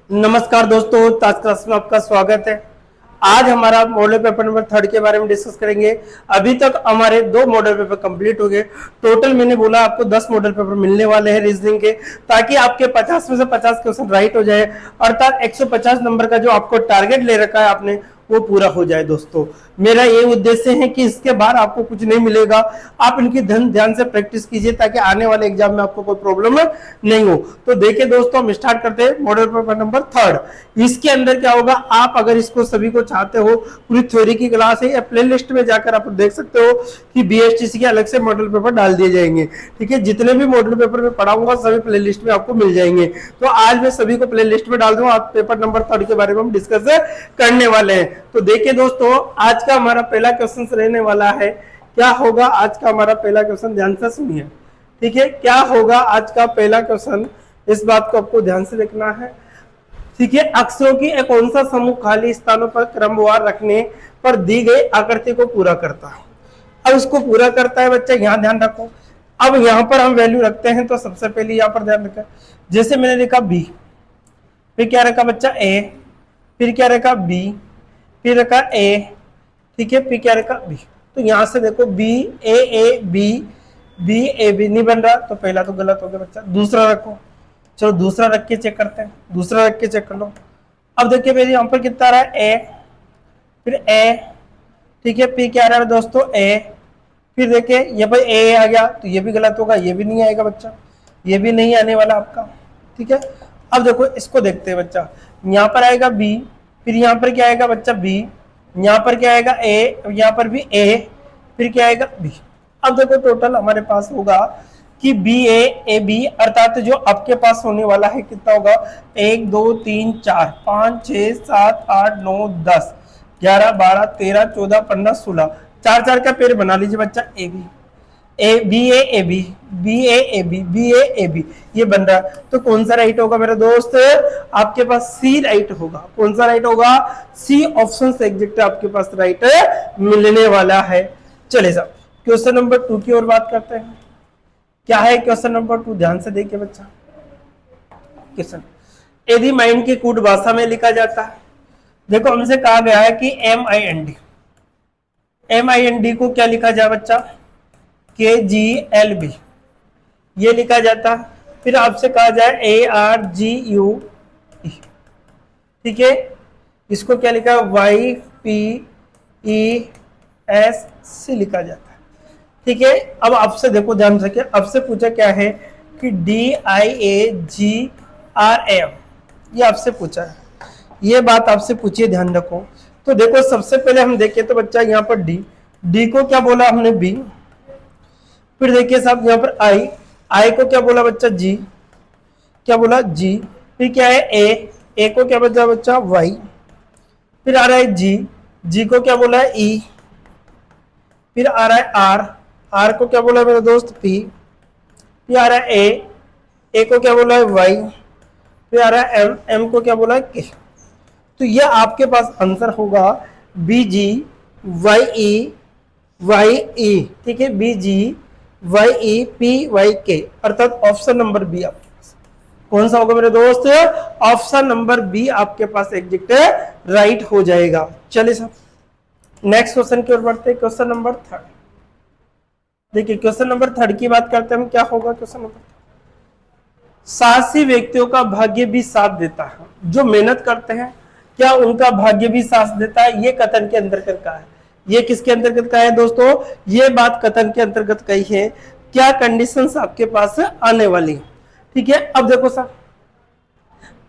नमस्कार दोस्तों, आज क्लास में आपका स्वागत है। आज हमारा मॉडल पेपर नंबर 3 के बारे में डिस्कस करेंगे। अभी तक हमारे 2 मॉडल पेपर कंप्लीट हो गए। टोटल मैंने बोला आपको 10 मॉडल पेपर मिलने वाले हैं रीजनिंग के, ताकि आपके 50 में से 50 क्वेश्चन राइट हो जाए, अर्थात 150 नंबर का जो आपको टारगेट ले रखा है आपने वो पूरा हो जाए। दोस्तों मेरा ये उद्देश्य है कि इसके बाद आपको कुछ नहीं मिलेगा, आप इनकी ध्यान से प्रैक्टिस कीजिए ताकि आने वाले एग्जाम में आपको कोई प्रॉब्लम नहीं हो। तो देखिए दोस्तों, हम स्टार्ट करते हैं मॉडल पेपर नंबर 3। इसके अंदर क्या होगा, आप अगर इसको सभी को चाहते हो, पूरी थ्योरी की क्लास है, या प्ले लिस्ट में जाकर आप देख सकते हो कि BSTC के अलग से मॉडल पेपर डाल दिए जाएंगे। ठीक है, जितने भी मॉडल पेपर में पढ़ाऊंगा सभी प्ले लिस्ट में आपको मिल जाएंगे। तो आज मैं सभी को प्ले लिस्ट में डाल दूंगा, आप पेपर नंबर 3 के बारे में हम डिस्कस करने वाले हैं। तो देखिए दोस्तों, आज का हमारा पहला क्वेश्चन रहने वाला है। क्या होगा आज का हमारा पहला क्वेश्चन, ध्यान से सुनिए। ठीक है, क्या होगा आज का पहला क्वेश्चन, इस बात को आपको ध्यान से देखना है। ठीक है, अक्षरों की एक कौन सा समूह खाली स्थानों पर क्रमवार रखने पर दी गई आकृति को पूरा करता है। अब इसको पूरा करता है बच्चा, यहां ध्यान रखो। अब यहां पर हम वैल्यू रखते हैं, तो सबसे पहले यहां पर ध्यान रखें। जैसे मैंने लिखा B, फिर क्या रखा बच्चा A, फिर क्या रखा B, फिर रखा A, ठीक है, फिर क्या रखा B। तो यहां से देखो B A A B B A B नहीं बन रहा, तो पहला तो गलत हो गया बच्चा। दूसरा रखो, चलो दूसरा रख के चेक करते हैं, दूसरा रख के चेक कर लो। अब देखिए मेरे यहाँ पर कितना रहा है A, फिर A, ठीक है, फिर क्या रहा है दोस्तों A, फिर देखिए ये भाई A आ गया, तो ये भी गलत होगा, ये भी नहीं आएगा बच्चा, ये भी नहीं आने वाला आपका। ठीक है, अब देखो इसको देखते हैं बच्चा, यहाँ पर आएगा B, फिर यहाँ पर क्या आएगा बच्चा B, यहाँ पर क्या आएगा A, यहाँ पर भी A, फिर क्या आएगा B। अब देखो टोटल हमारे पास होगा कि BA AB, अर्थात जो आपके पास होने वाला है कितना होगा, 1 2 3 4 5 6 7 8 9 10 11 12 13 14 15 16, 4 का पेड़ बना लीजिए बच्चा। AB BA AB BA AB BA AB ये बन रहा है। तो कौन सा राइट होगा मेरे दोस्त, आपके पास C राइट होगा। कौन सा राइट होगा, C ऑप्शन से एग्जैक्ट आपके पास राइट मिलने वाला है। चलिए साहब क्वेश्चन नंबर 2 की ओर बात करते हैं। क्या है क्वेश्चन नंबर 2, ध्यान से देखिए बच्चा। क्वेश्चन, यदि माइंड की कूट भाषा में लिखा जाता है, देखो हमसे कहा गया है कि MIND को क्या लिखा जाए बच्चा, KGLB ये लिखा जाता। फिर आपसे कहा जाए ARGUE, ठीक है, इसको क्या लिखा, YPESC लिखा जाता। ठीक है, अब आपसे देखो ध्यान रखिए, आपसे पूछा क्या है कि DIAGRM, ये आपसे पूछा है, ये बात आपसे पूछिए, ध्यान रखो। तो देखो सबसे पहले हम देखें तो बच्चा यहाँ पर D को क्या बोला हमने B, फिर देखिए साहब यहाँ पर I को क्या बोला बच्चा G, क्या बोला G, फिर क्या है A को क्या बोला बच्चा Y, फिर आ रहा है G को क्या बोला है E, फिर आ रहा है R को क्या बोला है मेरा दोस्त P, फिर आ रहा है A को क्या बोला है Y, फिर आ रहा है M को क्या बोला है K। तो ये आपके पास आंसर होगा BGYE, ठीक है, BGYEPYK, अर्थात ऑप्शन नंबर बी आपके पास कौन सा होगा मेरे दोस्त, ऑप्शन नंबर बी आपके पास एग्जैक्ट राइट हो जाएगा। चलिए साहब नेक्स्ट क्वेश्चन की ओर बढ़ते हैं। क्वेश्चन नंबर 3, देखिए क्वेश्चन नंबर 3 की बात करते हैं हम। क्या होगा क्वेश्चन नंबर, साहसी व्यक्तियों का भाग्य भी साथ देता है, जो मेहनत करते हैं क्या उनका भाग्य भी साथ देता है, ये कथन के अंतर्गत का है। ये किसके अंतर्गत का है दोस्तों, ये बात कथन के अंतर्गत कही है। क्या कंडीशंस आपके पास आने वाली है। ठीक है, अब देखो सर,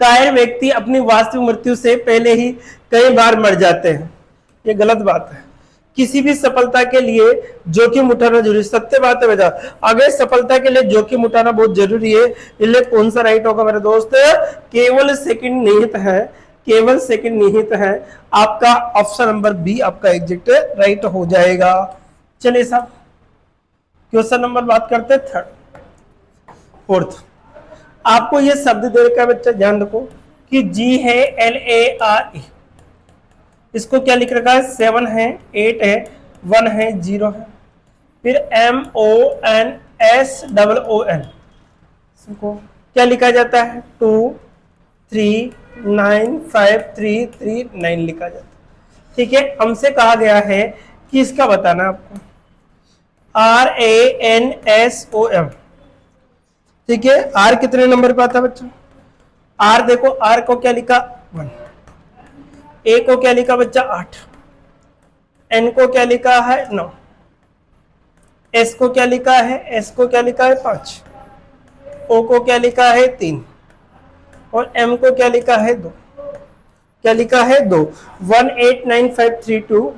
कायर व्यक्ति अपनी वास्तविक मृत्यु से पहले ही कई बार मर जाते हैं, ये गलत बात है। किसी भी सफलता के लिए जोखिम उठाना जरूरी, सत्य बात है बेटा, अगर सफलता के लिए जोखिम उठाना बहुत जरूरी है, इसलिए कौन सा राइट होगा मेरे दोस्त, केवल सेकंड निहित है, केवल सेकंड निहित है, आपका ऑप्शन नंबर बी आपका एग्जैक्ट राइट हो जाएगा। चलिए साहब क्वेश्चन नंबर बात करते हैं 4th। आपको ये शब्द दे रखा है बच्चा, ध्यान रखो कि G है LARE, इसको क्या लिख रखा है, 7 है 8 है 1 है 0 है, फिर MONSOON, इसको क्या लिखा जाता है, 2 3 95339 लिखा जाता है। ठीक है, हमसे कहा गया है कि इसका बताना आपको RANSOM। ठीक है, आर कितने नंबर पे आता है बच्चों? आर देखो, आर को क्या लिखा 1, ए को क्या लिखा बच्चा 8, एन को क्या लिखा है 9, एस को क्या लिखा है, एस को क्या लिखा है 5, ओ को क्या लिखा है 3 और एम को क्या लिखा है 2। क्या लिखा है 2। 18953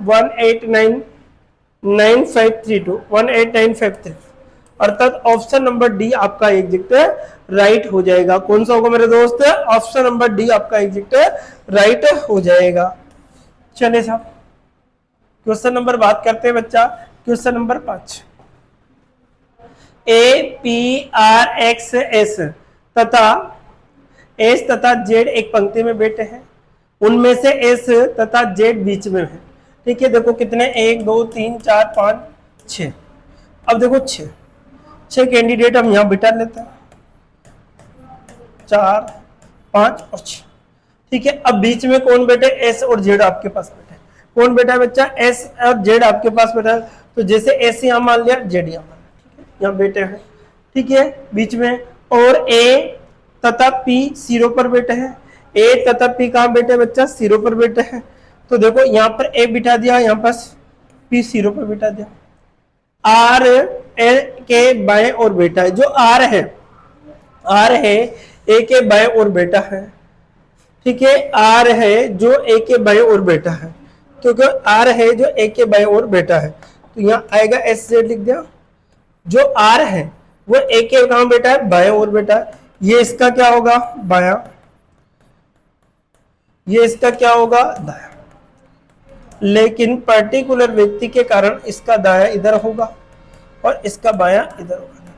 18993 अर्थात ऑप्शन नंबर डी आपका एग्जिट राइट हो जाएगा। कौन सा होगा मेरे दोस्त? ऑप्शन नंबर डी आपका एग्जिट राइट हो जाएगा। चलिए साहब, क्वेश्चन नंबर बात करते हैं बच्चा। क्वेश्चन नंबर 5, APRXS तथा एस तथा जेड एक पंक्ति में बैठे हैं, उनमें से एस तथा जेड बीच में है। ठीक है, देखो कितने 1 2 3 4 5 6। अब देखो 6 कैंडिडेट हम यहां बिठा लेते हैं, 4 5 और 6। ठीक है, अब बीच में कौन बैठे? एस और जेड आपके पास बैठे। कौन बैठा है बच्चा? एस और जेड आपके पास बैठा है। तो जैसे एस यहां मान लिया, जेड यहां मान लिया, यहां बैठे हैं। ठीक है, बीच में। और ए तथा पी सिरों पर बैठे हैं। ए तथा पी कहां बैठे बच्चा? सिरों पर बैठे हैं। तो देखो यहां पर ए बिठा दिया, यहां पर पी सिरों पर बिठा दिया। आर ए के बाएं और बैठा है। जो आर है ए के बाएं और बैठा है। ठीक है, आर है जो ए के बाएं और बैठा है, क्योंकि आर है जो ए के बाएं और बैठा है। तो यहां आएगा एस जेड लिख दिया। जो आर है वो ए के कहां बैठा है? बाएं और बैठा है। ये इसका क्या होगा? बायां। ये इसका क्या होगा? दायां। लेकिन पर्टिकुलर व्यक्ति के कारण इसका दायां इधर होगा और इसका बायां इधर होगा।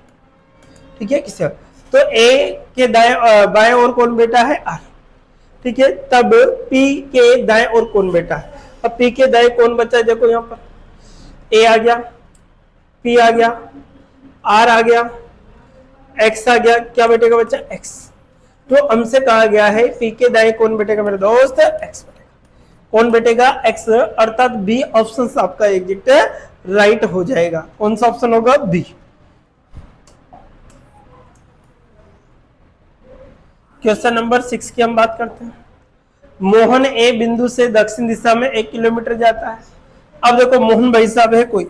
ठीक है, किसका? तो ए के दाएं बाएं और कौन बैठा है? आर। ठीक है, तब पी के दाएं और कौन बैठा है? अब पी के दाएं कौन बचा है? देखो यहां पर ए आ गया, पी आ गया, आर आ गया, एक्स आ गया। क्या बैठेगा बच्चा? एक्स। तो हमसे कहा गया है पी के दाएं कौन बैठेगा मेरे दोस्त? एक्स बैठेगा। कौन बैठेगा? एक्स। अर्थात बी ऑप्शन आपका एग्जिट राइट हो जाएगा। कौन सा ऑप्शन होगा? बी। क्वेश्चन नंबर 6 की हम बात करते हैं। मोहन ए बिंदु से दक्षिण दिशा में 1 किलोमीटर जाता है। अब देखो मोहन भाई साहब है कोई,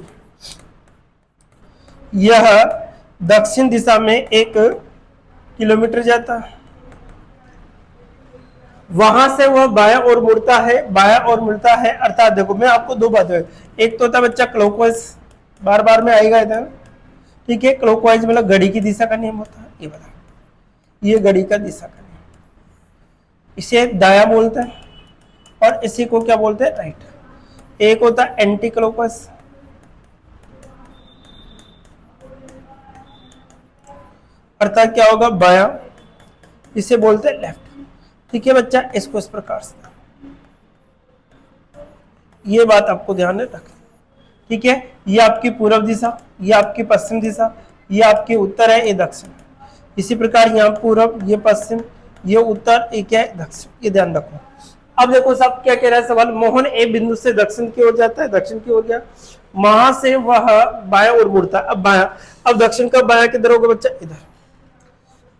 यह दक्षिण दिशा में 1 किलोमीटर जाता है। वहां से वह बायां और मुड़ता है, अर्थात देखो मैं आपको दो बातें, एक तो होता है बच्चा क्लॉकवाइज, बार बार में आएगा इधर। ठीक है, क्लॉकवाइज मतलब घड़ी की दिशा का नियम होता है। ये बता, ये घड़ी का दिशा का नियम, इसे दाया बोलते हैं और इसी को क्या बोलते हैं? राइट। एक होता है एंटी क्लॉकवाइज, अर्थात क्या होगा? बायां, इसे बोलते हैं लेफ्ट। ठीक है बच्चा, इसको इस प्रकार से, ये बात आपको ध्यान में रखना। ठीक है, ये आपकी पूर्व दिशा, ये आपकी पश्चिम दिशा, ये आपकी उत्तर है, ये दक्षिण। इसी प्रकार यहाँ पूर्व, ये पश्चिम, ये उत्तर, ये क्या है? दक्षिण। ये ध्यान रखो। अब देखो साहब क्या कह रहा है सवाल, मोहन ए बिंदु से दक्षिण की ओर जाता है, दक्षिण की ओर गया, वहां से वह बायां ओर मुड़ता है। अब बायां, अब दक्षिण का बायां किधर होगा बच्चा? इधर।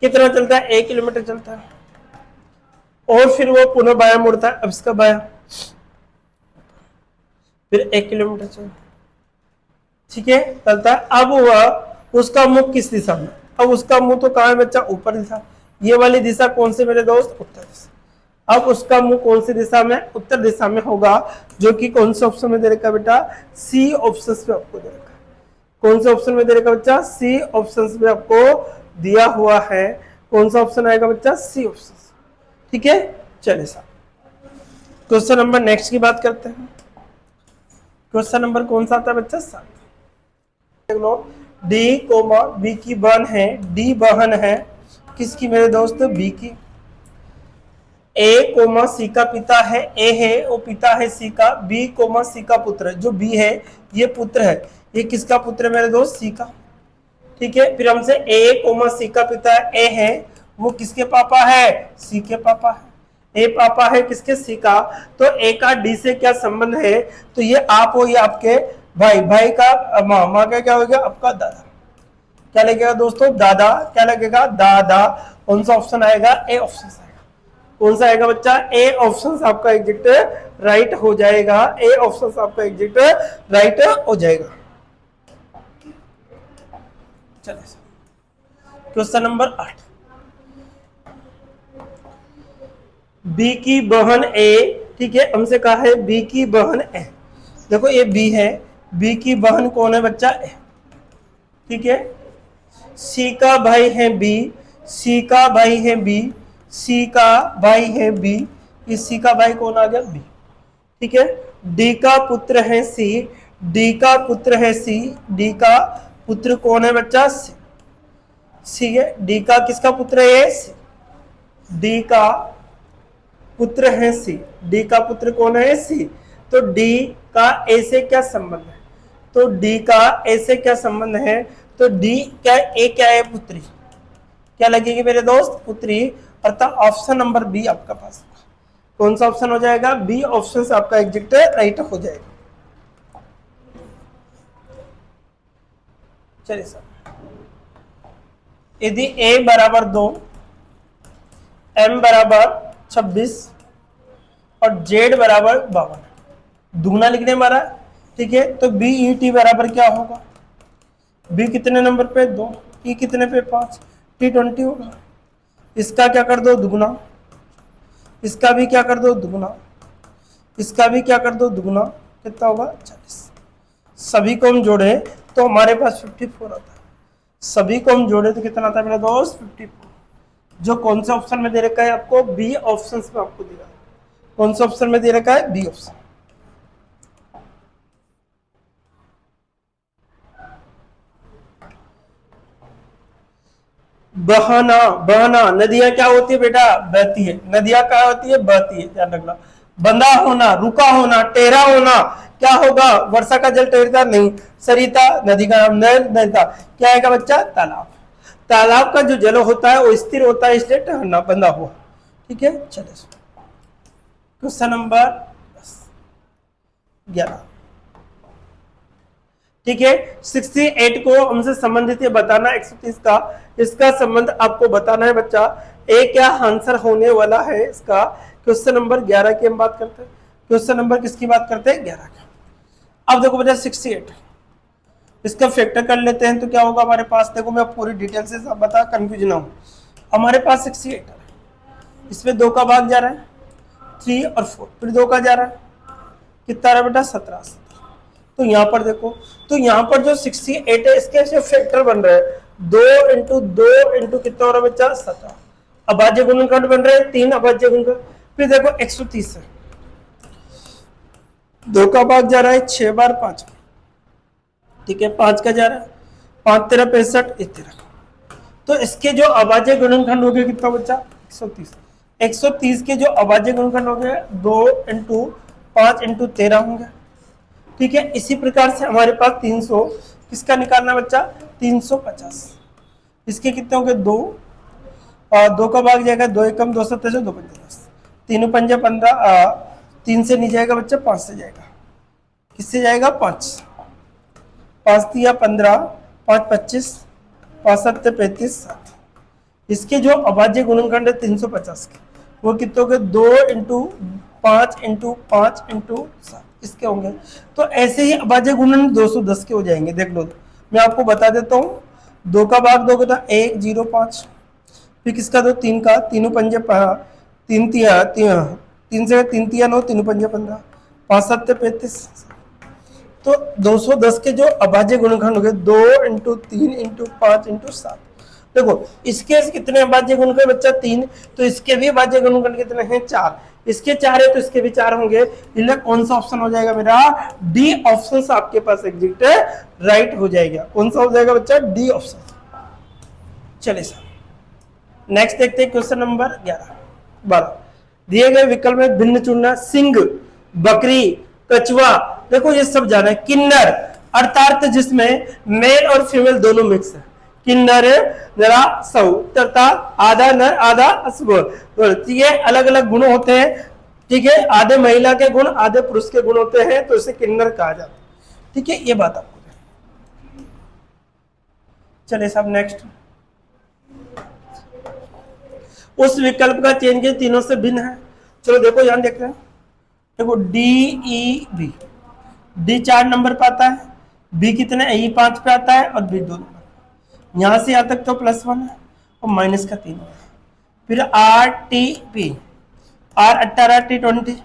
कितना चलता है? 1 किलोमीटर चलता है। और फिर वो पुनः बायां मुड़ता है, अब इसका बायां, फिर 1 किलोमीटर चलता। ठीक है, चलता है। अब वह, उसका मुख किस दिशा में? अब उसका मुंह तो कहां है बच्चा? ऊपर दिशा। ये वाली दिशा कौन से मेरे दोस्त? उत्तर दिशा। अब उसका मुंह कौन सी दिशा में? उत्तर दिशा में होगा, जो कि कौन से ऑप्शन में दे रखा बेटा? सी ऑप्शन में आपको दे रखा है। कौन से ऑप्शन में दे रखा बच्चा? सी ऑप्शन में आपको दिया हुआ है। कौन सा ऑप्शन आएगा बच्चा? C option. ठीक है, चलिए साहब क्वेश्चन नंबर नेक्स्ट की बात करते हैं। क्वेश्चन नंबर कौन सा आता है बच्चा? 7। डी कोमा बी की बहन है, डी बहन है किसकी मेरे दोस्त? बी की। ए कोमा सी का पिता है, ए है वो पिता है सी का, बी कोमा सी का पुत्र है, जो बी है ये पुत्र है, ये किसका पुत्र है मेरे दोस्त? सी का। ठीक है, फिर हमसे ए कोमा सी का पिता ए है, वो किसके पापा है? सी के पापा है। ए पापा है किसके, सी का, तो ए का डी से क्या संबंध है, तो ये आप हो, ये आपके भाई, भाई का माँ, माँ का क्या हो गया आपका दादा, क्या लगेगा दोस्तों दादा, क्या लगेगा दादा, कौन सा ऑप्शन आएगा, ए ऑप्शन आएगा, कौन सा आएगा बच्चा, ए ऑप्शन आपका एग्जिट राइट हो जाएगा, ए ऑप्शन आपका एग्जिट राइट हो जाएगा। चलिए क्वेश्चन नंबर 8, बी की बहन ए, ठीक है, हमसे कहा है बी की बहन ए, देखो ये बी है, बी की बहन कौन है बच्चा, ए, ठीक है, सी का भाई है बी, सी का भाई है बी, सी का भाई है बी, इस सी का भाई कौन आ गया बी, ठीक है, डी का पुत्र है सी, डी का पुत्र है सी, डी का पुत्र कौन है बच्चा सी, सी है, डी का किसका पुत्र है सी, डी का पुत्र है सी, डी का पुत्र कौन है सी, तो डी का ए से क्या संबंध है, तो डी का ए से क्या संबंध है, तो डी क्या, ए क्या है पुत्री, क्या लगेगी मेरे दोस्त पुत्री, अर्थात ऑप्शन नंबर बी आपका पास, कौन सा ऑप्शन हो जाएगा, बी ऑप्शन से आपका एग्जिट राइट हो जाएगा। चलिए सर, यदि a बराबर 2, m बराबर 26 और z बराबर 52, दूना लिखने मारा, ठीक है, तो बी ई टी बराबर क्या होगा, बी कितने नंबर पे 2, ई कितने पे 5, टी 20 होगा, इसका क्या कर दो दुगुना, इसका भी क्या कर दो दुगुना, इसका भी क्या कर दो दुगुना, कितना होगा 40, सभी को हम जोड़े तो हमारे पास 54 आता है, सभी को हम जोड़े तो कितना आता है मेरा दोस्त 54, जो कौन से ऑप्शन में दे रखा है आपको, बी ऑप्शन में आपको दे रहा है, कौन से ऑप्शन में दे रखा है, बी ऑप्शन। बहाना, बहाना, नदियां क्या होती है बेटा, बहती है, नदियां क्या होती है, बहती है, ध्यान रखना, बंधा होना, रुका होना, टेढ़ा होना, क्या होगा, वर्षा का जल टेढ़ता नहीं, सरिता नदी का नाम, नैता क्या आएगा बच्चा, तालाब, तालाब का जो जल होता है वो स्थिर होता है, इसलिए टहलना बंधा हुआ, ठीक है। चलिए क्वेश्चन नंबर 11, ठीक है, 68 को हमसे संबंधित ये बताना, 130 का, इसका संबंध आपको बताना है बच्चा, ए क्या आंसर होने वाला है इसका, क्वेश्चन नंबर 11 की हम बात करते हैं, क्वेश्चन नंबर किसकी बात करते हैं 11 का। अब देखो बच्चा 68, इसका फैक्टर कर लेते हैं तो क्या होगा हमारे पास, देखो मैं पूरी डिटेल से सब बता, कंफ्यूज ना हो, हमारे पास 68 है, इसमें 2 का भाग जा रहा है, 3 और 4, फिर 2 का जा रहा है, कितना रहा बेटा 17, तो यहाँ पर देखो, तो यहाँ पर जो 68 है इसके ऐसे फैक्टर बन रहे हैं, 2 इंटू 2 इंटू कितना हो रहा है बच्चा 17, अभाज्य गुणनखंड बन रहे हैं 3 अभाज्य गुणनखंड, फिर देखो 130 है, 2 का भाग जा रहा है 6 बार 5, ठीक है, 5 का जा रहा है, 5 तेरह 65, 13, तो इसके जो अभाज्य गुणनखंड हो गए कितना बच्चा 130, 130 के जो अभाज्य गुणनखंड हो गए 2 इंटू 5 इंटू 13 होंगे, ठीक है। इसी प्रकार से हमारे पास 300 किसका निकालना बच्चा 350, इसके कितने होंगे 2 और 2 का भाग जाएगा 2 एकम 2 सत्तर 2 पंजे 10, 3 पंजे 15, 3 से नहीं जाएगा बच्चा 5 से जाएगा, किससे जाएगा 5, 5 दिया 15, 5 25, 5 सत्ते 35, 7, इसके जो अभाज्य गुणनखंड है 350 के वो कितने होंगे 2 इंटू 5 इंटू 5 इंटू 7 इसके होंगे, तो ऐसे ही अभाज्य गुणन 210 के हो जाएंगे। देख लो मैं आपको बता देता हूँ, 2 का भाग दोगे तो 1 0 5, फिर किसका दो 3 का, 3 पंजे 3 तिया 3 से 3 तिया 9, 3 पंजे 15, 5 7 35, तो 210 के जो अभाज्य गुणनखंड हो गए 2 इंटू 3 इंटू 5 इंटू 7, देखो इसके कितने अभाज्य गुणनखंड बच्चा 3, तो इसके भी अभाज्य गुणनखंड कितने हैं 4, इसके 4 है तो इसके भी 4 होंगे, इसलिए कौन सा ऑप्शन हो जाएगा मेरा डी ऑप्शन आपके पास एग्जिट राइट हो जाएगा, कौन सा हो जाएगा बच्चा डी ऑप्शन। चलिए सर नेक्स्ट देखते हैं क्वेश्चन नंबर 12, दिए गए विकल्प में भिन्न चुनना, सिंह, बकरी, कछुआ, देखो ये सब जाना है, किन्नर अर्थात जिसमें मेल और फीमेल दोनों मिक्स है, किन्नर नरा सौ तथा आधा नर आधा असुर। ये अलग अलग गुण होते हैं, ठीक है, आधे महिला के गुण आधे पुरुष के गुण होते हैं, तो इसे किन्नर कहा जाता है। ठीक है, ये बात आपको। चलिए साहब नेक्स्ट, उस विकल्प का चयन के तीनों से भिन्न है। चलो देखो यहां देख रहे हैं, देखो D E B, D 4 number पे आता है, बी कितने ई 5 पे आता है और बी 2 नंबर। यहां से यहां तक तो +1 है और माइनस का 3 है। फिर R T P, R 18 T 20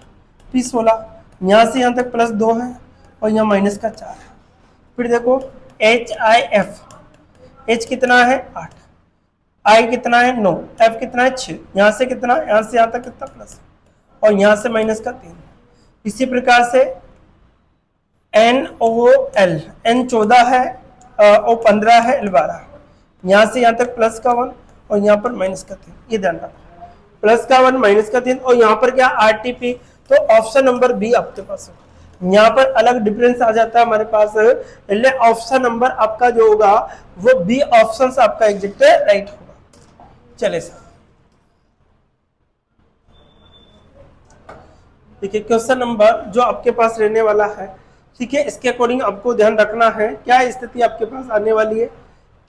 P 16, यहां से यहां तक +2 है और यहाँ माइनस का 4 है। फिर देखो एच आई एफ, एच कितना है 8, आई कितना है 9, एफ कितना है 6, यहाँ से कितना, यहाँ से यहाँ तक कितना प्लस और यहाँ से माइनस का 3। इसी प्रकार से एन ओ एल, एन 14 है, ओ 15 है, एल 12, यहाँ से यहाँ तक प्लस का 1 और यहाँ पर माइनस का 3। ये ध्यान रखो, प्लस का 1 माइनस का 3 और यहाँ पर क्या आरटीपी, तो ऑप्शन नंबर बी आपके पास है। यहाँ पर अलग डिफरेंस आ जाता है हमारे पास, इसलिए ऑप्शन नंबर आपका जो होगा वो बी ऑप्शन आपका एग्जैक्ट राइट होगा। चले सर देखिए क्वेश्चन नंबर जो आपके पास रहने वाला है, ठीक है, इसके अकॉर्डिंग आपको ध्यान रखना है क्या स्थिति आपके पास आने वाली है,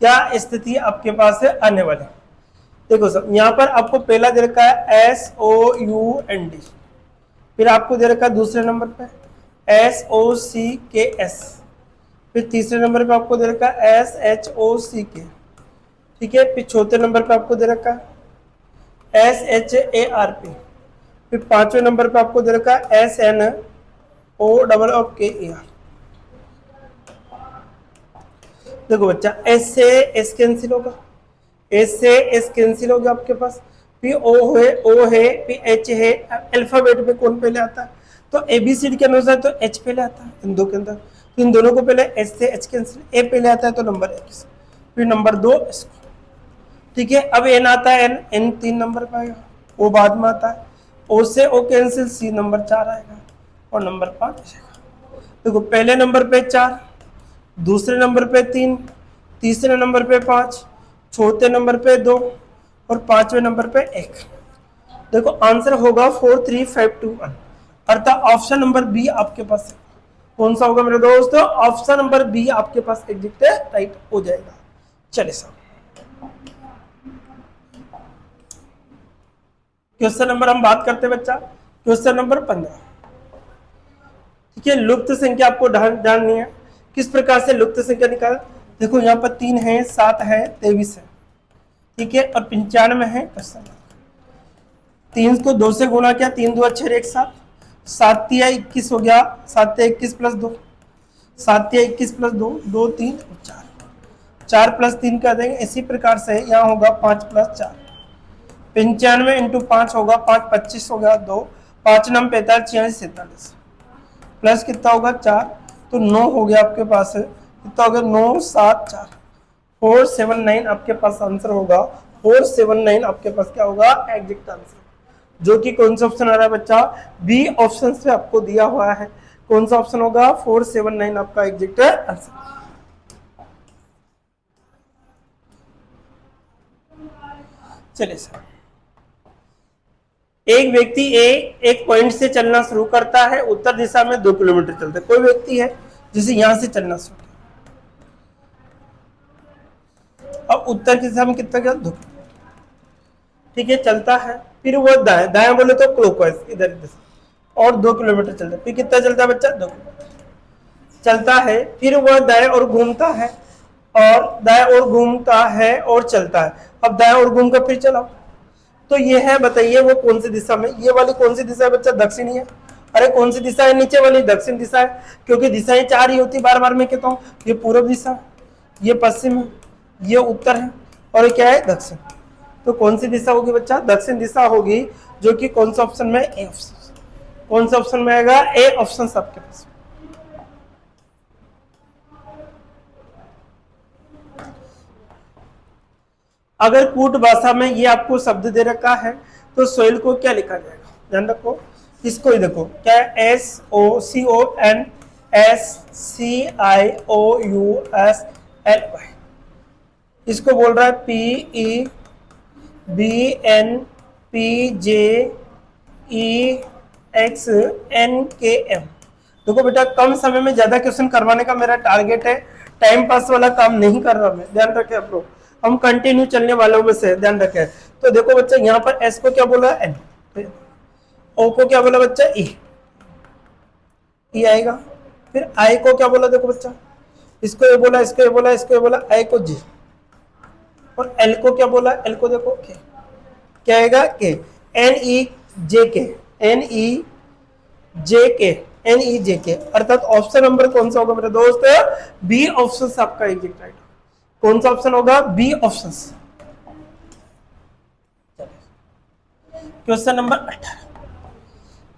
क्या स्थिति आपके पास है आने वाली। देखो सर यहाँ पर आपको पहला दे रखा है S O U N D, फिर आपको दे रखा है दूसरे नंबर पे एस ओ सी के एस, फिर तीसरे नंबर पे आपको दे रखा है एस एच ओ सी के, ठीक है, फिर चौथे नंबर पे आपको दे रखा है S H A R P, फिर पांचवें नंबर पे आपको दे रखा है S N O double O K A R. देखो बच्चा एस से एस कैंसिल होगा, एस से एस कैंसिल होगा आपके पास, फिर ओ है फिर एच है, अल्फाबेट में कौन पहले आता है, तो एबीसीडी के अनुसार तो एच पहले आता है इन दो के अंदर, तो इन दोनों को पहले एच से एच कैंसिल, ए पहले आता है तो नंबर 1, फिर नंबर 2 इसको, ठीक है। अब एन आता है, एन एन 3 नंबर पर आएगा, ओ बाद में आता है, ओ से ओ कैंसिल, सी नंबर 4 आएगा और नंबर 5 आएगा। देखो पहले नंबर पे 4, दूसरे नंबर पे 3, तीसरे नंबर पे 5, चौथे नंबर पे 2 और पांचवें नंबर पे 1। देखो आंसर होगा 4 3 5 2 1, अर्थात ऑप्शन नंबर बी आपके पास है। कौन सा होगा मेरे दोस्तों, ऑप्शन नंबर बी आपके पास एग्जैक्ट राइट हो जाएगा। चलिए साहब क्वेश्चन नंबर हम बात करते हैं बच्चा, क्वेश्चन नंबर 15, ठीक है। लुप्त संख्या आपको जाननी है, किस प्रकार से लुप्त संख्या निकाल। देखो यहाँ पर 3 है, 7 है, 23 है, ठीक है, और 95 है। क्वेश्चन 3 को 2 से गुणा किया, 3 2 अच्छे 1 7, 7 तिया 21 हो गया, 7 तिया 21 प्लस 2, 7 तिया 21 प्लस 2, 2 3 4, 4 प्लस 3 कर देंगे। इसी प्रकार से यहाँ होगा 5 प्लस 4, 95 इंटू 5 होगा 5 25 हो गया 2, 5 9 45 46 47 प्लस कितना होगा 4, तो 9 हो गया आपके पास, कितना हो गया 9 7 4, 479 आपके पास आंसर होगा। 479 आपके पास क्या होगा एग्जैक्ट आंसर, जो कि कौन सा ऑप्शन आ रहा है बच्चा, बी ऑप्शन से आपको दिया हुआ है। कौन सा ऑप्शन होगा 479 आपका एग्जैक्ट आंसर। चलिए सर, एक व्यक्ति एक पॉइंट से चलना शुरू करता है, उत्तर दिशा में 2 किलोमीटर चलता है। कोई व्यक्ति है जिसे यहां से चलना शुरू, अब उत्तर की दिशा में कितना क्या 2, ठीक है, चलता है। फिर वो दाएं दाएं बोले तो क्लॉकवाइज इधर और 2 किलोमीटर चलता है। फिर कितना चलता है बच्चा 2 किलोमीटर चलता है। फिर वह दाएं और घूमता है और दाएं और घूमता है और चलता है। अब दाएं और घूम कर फिर चलाओ, तो ये है, बताइए वो कौन सी दिशा में, ये वाली कौन सी दिशा है बच्चा, दक्षिणी है। अरे कौन सी दिशा है, नीचे वाली दक्षिण दिशा है, क्योंकि दिशाएं 4 ही होती, बार बार मैं कहता हूँ। ये पूर्व दिशा, ये पश्चिम है, ये उत्तर है और ये क्या है दक्षिण। तो कौन सी दिशा होगी बच्चा, दक्षिण दिशा होगी, जो कि कौन सा ऑप्शन में, ए ऑप्शन। कौन सा ऑप्शन में आएगा, ए ऑप्शन आपके पास। अगर कूट भाषा में ये आपको शब्द दे रखा है तो सोइल को क्या लिखा जाएगा, ध्यान रखो। इसको ही देखो क्या है, एस ओ सी ओ एन एस सी आई ओ यू एस एल वाई, इसको बोल रहा है PEBNPJEXNKM। देखो बेटा, कम समय में ज्यादा क्वेश्चन करवाने का मेरा टारगेट है, टाइम पास वाला काम नहीं कर रहा मैं, ध्यान रखें आप लोग, हम कंटिन्यू चलने वालों में से, ध्यान रखें। तो देखो बच्चा, यहाँ पर एस को क्या बोला, एन, ओ को क्या बोला बच्चा, ई आएगा। फिर आई को क्या बोला, देखो बच्चा, इसको ये बोला, इसको ये बोला, इसको ये बोला, आई को जी, और एल को क्या बोला, एल को देखो के, क्या आएगा, के। एन ई जे के, एन ई जे के, एन ई जे के, अर्थात ऑप्शन नंबर कौन सा होगा मेरे दोस्त, बी ऑप्शन आपका एग्जैक्ट राइट। कौन सा ऑप्शन होगा, बी ऑप्शन। क्वेश्चन नंबर 18,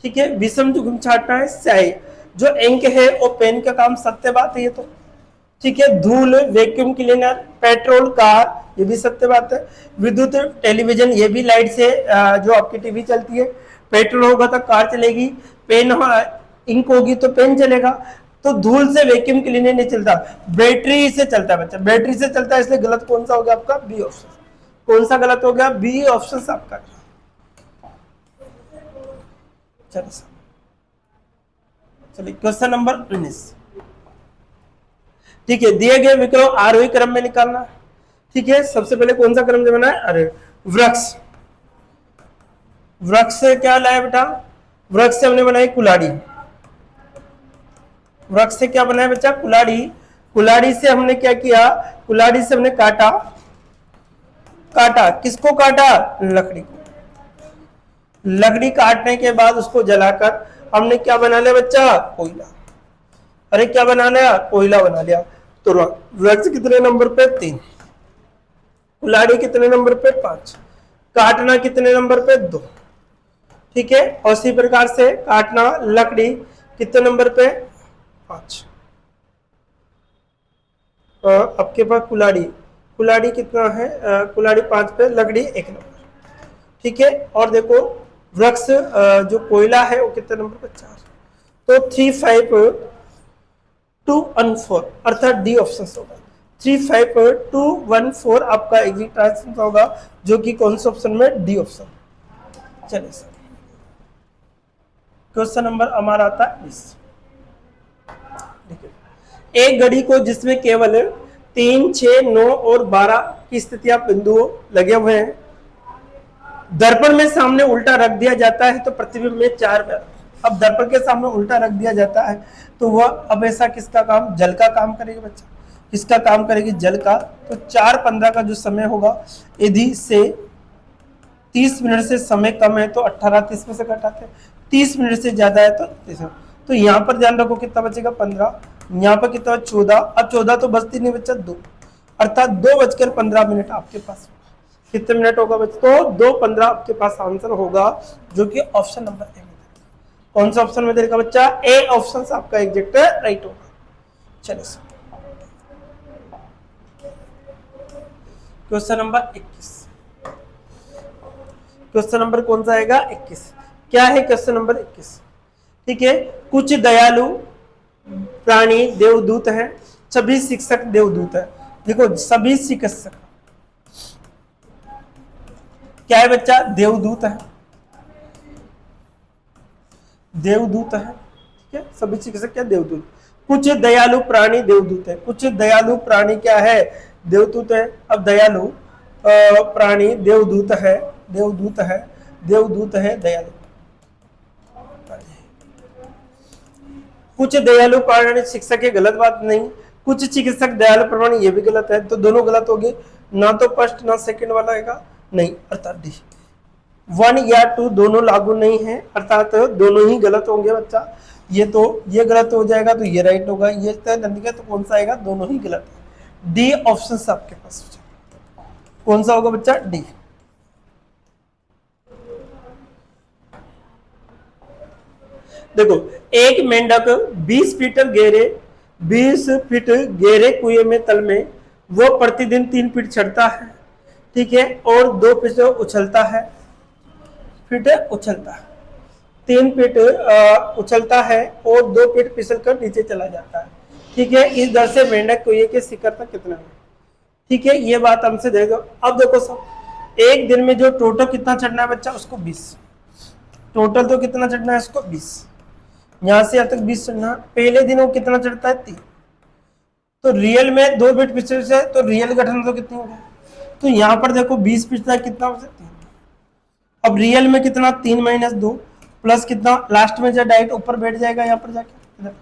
ठीक है। विषम जुग्म छाटना है स्याही, जो अंक है वो पेन का काम, सत्य बात है ये तो, ठीक है। धूल, वैक्यूम क्लीनर, पेट्रोल, कार, ये भी सत्य बात है। विद्युत, टेलीविजन, ये भी लाइट से जो आपकी टीवी चलती है। पेट्रोल होगा तो कार चलेगी, पेन इंक होगी तो पेन चलेगा। तो धूल से वैक्यूम क्लीनर नहीं चलता, बैटरी से चलता है बच्चा, बैटरी से चलता है, इसलिए गलत कौन सा हो गया आपका, बी ऑप्शन। कौन सा गलत हो गया, बी ऑप्शन आपका। चलिए क्वेश्चन नंबर 19, ठीक है। दिए गए विकल्प आरोही क्रम में निकालना, ठीक है। सबसे पहले कौन सा क्रम जमाना है, अरे वृक्ष, वृक्ष से क्या लाया बेटा, वृक्ष से हमने बनाई कुल्हाड़ी, वृक्ष से क्या बनाया बच्चा, कुल्हाड़ी। कुल्हाड़ी से हमने क्या किया, कुल्हाड़ी से हमने काटा, काटा किसको काटा, लकड़ी को। लकड़ी काटने के बाद उसको जलाकर हमने क्या बना लिया बच्चा, कोयला। अरे क्या बना लिया, कोयला बना लिया। तो वृक्ष कितने नंबर पे, 3, कुल्हाड़ी कितने नंबर पे, 5, काटना कितने नंबर पे, 2, ठीक है। और इसी प्रकार से काटना लकड़ी कितने नंबर पे, 5। आपके पास कुल्हाड़ी, कुल्हाड़ी कितना है, कुल्हाड़ी 5 पे, लकड़ी 1 नंबर, ठीक है। और देखो वृक्ष जो कोयला है वो कितने नंबर पे, 4। तो 3, 5, 2 और 4, अर्थात डी ऑप्शन होगा। 3, 5, 2, 1, 4 आपका एग्जैक्ट आंसर होगा, जो कि कौन से ऑप्शन में, डी ऑप्शन। चलिए सर, क्वेश्चन नंबर हमारा आता है 20। एक घड़ी को जिसमें केवल 3, 6, 9 और 12 की स्थितियां बिंदु लगे हुए हैं, दर्पण में सामने उल्टा रख दिया जाता है तो प्रतिबिंब में 4। अब दर्पण के सामने उल्टा रख दिया जाता है तो वह अब ऐसा किसका काम, जल का काम करेगी बच्चा, किसका काम करेगी, जल का। तो 4:15 का जो समय होगा, यदि से 30 मिनट से समय कम है तो 18:30 में से घटाते हैं, 30 मिनट से ज्यादा है तो 30। तो यहाँ पर ध्यान रखो कितना बचेगा, 15, यहाँ पर कितना, 14। अब 14 तो बचती नहीं बच्चा, 2, अर्थात 2:15 आपके पास कितने मिनट होगा बच्चा, तो 2:15 आपके पास आंसर होगा, जो कि ऑप्शन नंबर ए में। कौन सा ऑप्शन में देगा बच्चा, ए ऑप्शन आपका एग्जैक्ट राइट होगा। चलिए क्वेश्चन नंबर 21, क्वेश्चन नंबर कौन सा आएगा, 21। क्या है क्वेश्चन नंबर 21, ठीक है। कुछ दयालु प्राणी देवदूत हैं, सभी शिक्षक देवदूत है। देखो सभी शिक्षक क्या है बच्चा, देवदूत है, देवदूत है, ठीक है। सभी शिक्षक क्या, देवदूत। कुछ दयालु प्राणी देवदूत है, कुछ दयालु प्राणी क्या है, देवदूत है। अब दयालु प्राणी देवदूत है, देवदूत है, देवदूत है, दयालु। कुछ दयालु प्राणी शिक्षक है, गलत बात नहीं। कुछ चिकित्सक दयालु प्राणी, ये भी गलत है। तो दोनों गलत हो गए, ना तो फर्स्ट ना सेकंड वाला आएगा, नहीं, अर्थात डी। 1 या 2 दोनों लागू नहीं है, अर्थात दोनों ही गलत होंगे बच्चा। ये तो ये गलत हो जाएगा तो ये राइट होगा, ये तय तो कौन सा आएगा, दोनों ही गलत है। डी ऑप्शन आपके पास हो जाएगा। कौन सा होगा बच्चा, डी। देखो एक मेंढक 20 फीट गहरे कुएं में तल में वो प्रतिदिन 3 फीट चढ़ता है, ठीक है, और 2 फीट उछलता है, उछलता है 3 फीट उछलता है और 2 फीट फिसल कर नीचे चला जाता है, ठीक है। इस दर से मेंढक कुएं के शिखर तक कितना है, ठीक है, ये बात हमसे देगा। अब देखो सब, एक दिन में जो टोटल कितना चढ़ना है बच्चा, उसको 20, टोटल तो कितना चढ़ना है इसको 20, यहां से यहां तक 20 चढ़ना है। पहले दिन वो कितना चढ़ता है 3, तो रियल में 2 बिट पिछले से, तो रियल गठन तो कितनी हो गया, तो यहाँ पर देखो 20 पिछला कितना हो सकता है, अब रियल में कितना 3 माइनस 2 प्लस कितना, लास्ट में जो डायरेक्ट ऊपर बैठ जाएगा यहाँ पर जाके इधर,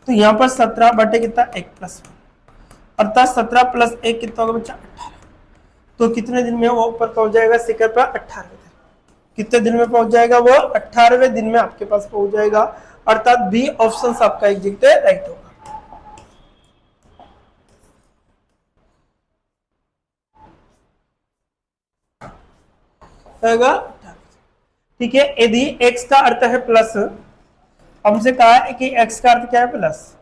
तो यहाँ पर 17 बटे कितना 1 प्लस 1, अर्थात 17 प्लस 1 कितना होगा बच्चा 18, तो कितने दिन में वो ऊपर पहुंच जाएगा शिखर पर, 18वें दिन। कितने दिन में पहुंच जाएगा वो, 18वें दिन में आपके पास पहुंच जाएगा, अर्थात बी ऑप्शन आपका एग्जिट राइट होगा। ठीक है, यदि x का अर्थ है प्लस, हमसे कहा है कि x का अर्थ क्या है प्लस,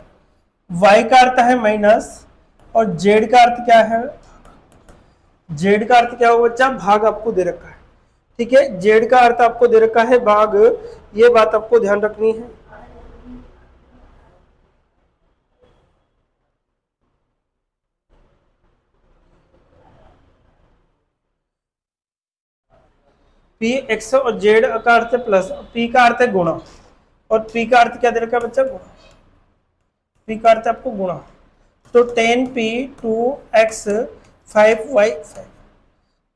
y का अर्थ है माइनस, और z का अर्थ क्या है, z का अर्थ क्या होगा बच्चा, भाग आपको दे रखा है। ठीक है, z का अर्थ आपको दे रखा है भाग, ये बात आपको ध्यान रखनी है। पी एक्स और जेड का अर्थ है प्लस, पी का अर्थ है गुणा, और पी का अर्थ क्या दे रखा है बच्चा, गुणा, पी का अर्थ आपको गुणा, तो 10p 2x 5y 5,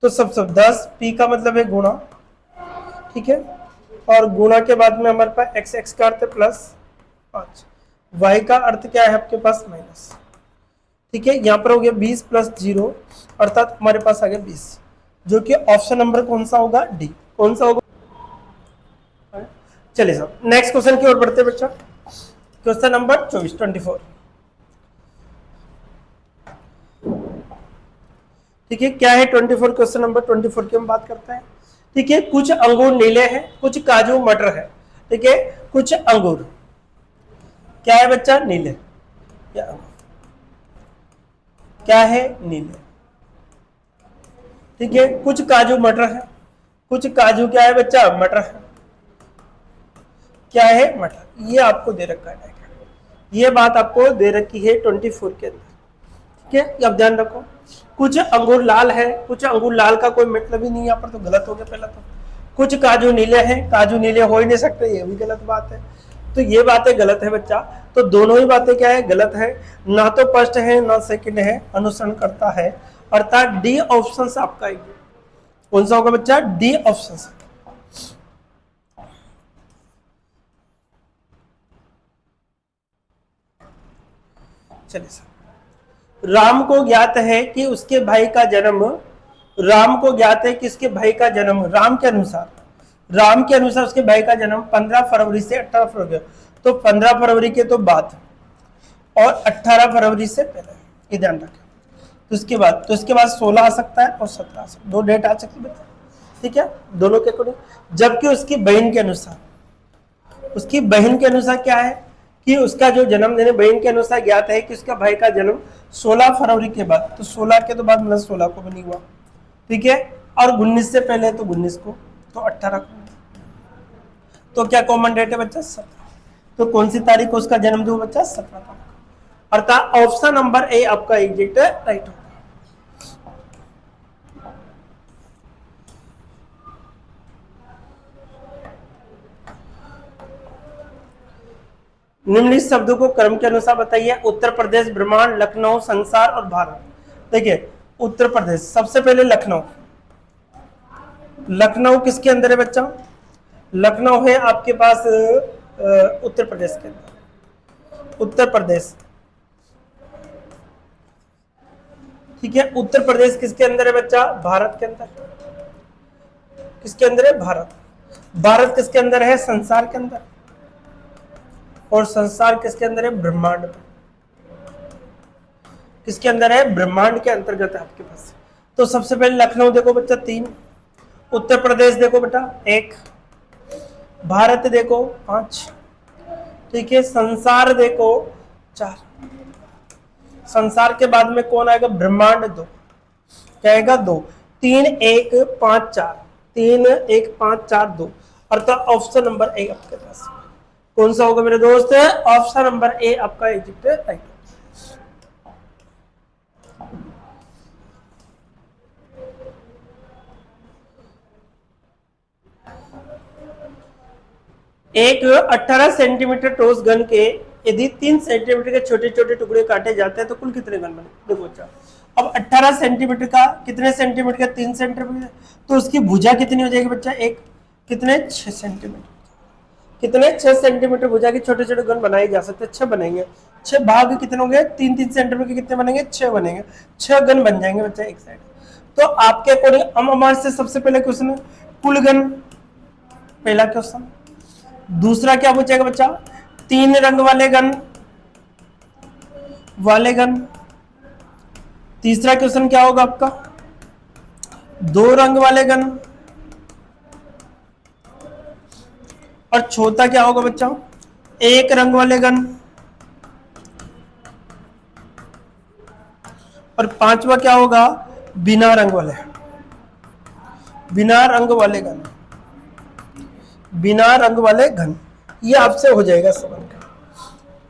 तो सब 10, पी का मतलब है गुणा, ठीक है, और गुणा के बाद में हमारे पास x, x का अर्थ है प्लस 5, y का अर्थ क्या है आपके पास माइनस। ठीक है, यहाँ पर हो गया 20 प्लस 0, अर्थात हमारे पास आ गया 20, जो कि ऑप्शन नंबर कौन सा होगा, डी। कौन सा होगा, चलिए साहब नेक्स्ट क्वेश्चन की ओर बढ़ते हैं बच्चा, क्वेश्चन नंबर 24। ठीक है, क्या है 24, क्वेश्चन नंबर 24 की हम बात करते हैं। ठीक है, कुछ अंगूर नीले हैं, कुछ काजू मटर है। ठीक है, कुछ अंगूर क्या है बच्चा, नीले, क्या है नीले। ठीक है, कुछ काजू मटर है, कुछ काजू क्या है बच्चा, मटर है, क्या है मटर, ये आपको दे रखा है, ये बात आपको दे रखी है 24 के अंदर। ठीक है, अब ध्यान रखो, कुछ अंगूर लाल है, कुछ अंगूर लाल का कोई मतलब ही नहीं, यहाँ पर तो गलत हो गया पहला तो। कुछ काजू नीले हैं, काजू नीले हो ही नहीं सकते, ये भी गलत बात है, तो ये बातें गलत है बच्चा, तो दोनों ही बातें क्या है, गलत है, ना तो फर्स्ट है ना सेकंड है, अनुसरण करता है, अर्थात डी ऑप्शन आपका है। कौन सा होगा बच्चा, डी ऑप्शन। चलिए सर, राम को ज्ञात है कि उसके भाई का जन्म, राम को ज्ञात है कि उसके भाई का जन्म, राम के अनुसार उसके भाई का जन्म 15 फरवरी से 18 फरवरी, तो 15 फरवरी के तो बाद और 18 फरवरी से पहले, ये ध्यान रखें। तो इसके बाद 16 आ सकता है और 17 आ सकता है, 2 डेट आ सकती है। ठीक है, दोनों के अकॉर्डिंग, जबकि उसकी बहन के अनुसार क्या है कि उसका जो जन्मदिन है, बहन के अनुसार ज्ञात है कि उसका भाई का जन्म 16 फरवरी के बाद, तो 16 के तो बाद मतलब 16 को बनी हुआ। ठीक है, और 19 से पहले तो 19 को, तो 18 को, तो क्या कॉमन डेट है बच्चा 17, तो कौन सी तारीख को उसका जन्म दो बच्चा, 17 तारीख, अर्थात ऑप्शन नंबर ए आपका एग्जैक्ट राइट होगा। निम्नलिखित शब्दों को क्रम के अनुसार बताइए, उत्तर प्रदेश, ब्रह्मांड, लखनऊ, संसार और भारत। देखिए, उत्तर प्रदेश, सबसे पहले लखनऊ, लखनऊ किसके अंदर है बच्चा, लखनऊ है आपके पास उत्तर प्रदेश के अंदर, उत्तर प्रदेश। ठीक है, उत्तर प्रदेश किसके अंदर है बच्चा, भारत के अंदर, किसके अंदर है, भारत। भारत किसके अंदर है, संसार के अंदर, और संसार किसके अंदर है, ब्रह्मांड, किसके अंदर है, ब्रह्मांड के अंतर्गत है आपके पास। तो सबसे पहले लखनऊ देखो बच्चा 3, उत्तर प्रदेश देखो बेटा 1, भारत देखो 5, ठीक है, संसार देखो 4, संसार के बाद में कौन आएगा, ब्रह्मांड 2, क्या आएगा 2, 3 1 5 4, 3 1 5 4 2, अर्थात ऑप्शन नंबर ए आपके पास कौन सा होगा मेरे दोस्त, ऑप्शन नंबर ए आपका एग्जिट राइट। एक 18 सेंटीमीटर ठोस घन के यदि 3 सेंटीमीटर के छोटे छोटे टुकड़े काटे जाते हैं तो कुल कितने घन बने? देखो बच्चा, अब 18 सेंटीमीटर का कितने सेंटीमीटर का 3 सेंटीमीटर, तो उसकी भुजा कितनी हो जाएगी बच्चा? एक कितने 6 सेंटीमीटर, कितने 6 सेंटीमीटर भुजा के छोटे छोटे घन बनाए जा सकते हैं। 6 बनेंगे, 6 भाग कितने होंगे? 3 सेंटीमीटर के कितने बनेंगे? 6 बनेंगे, 6 घन बन जाएंगे बच्चा एक साइड। तो आपके अकॉर्डिंग हम हमारे से सबसे पहले क्वेश्चन कुल घन, पहला क्वेश्चन। दूसरा क्या पूछेगा बच्चा? 3 रंग वाले घन। तीसरा क्वेश्चन क्या होगा आपका? 2 रंग वाले घन। और चौथा क्या होगा बच्चा? 1 रंग वाले घन। और पांचवा क्या होगा? बिना रंग वाले घन। बिना रंग वाले घन। ये आपसे हो जाएगा सवाल का।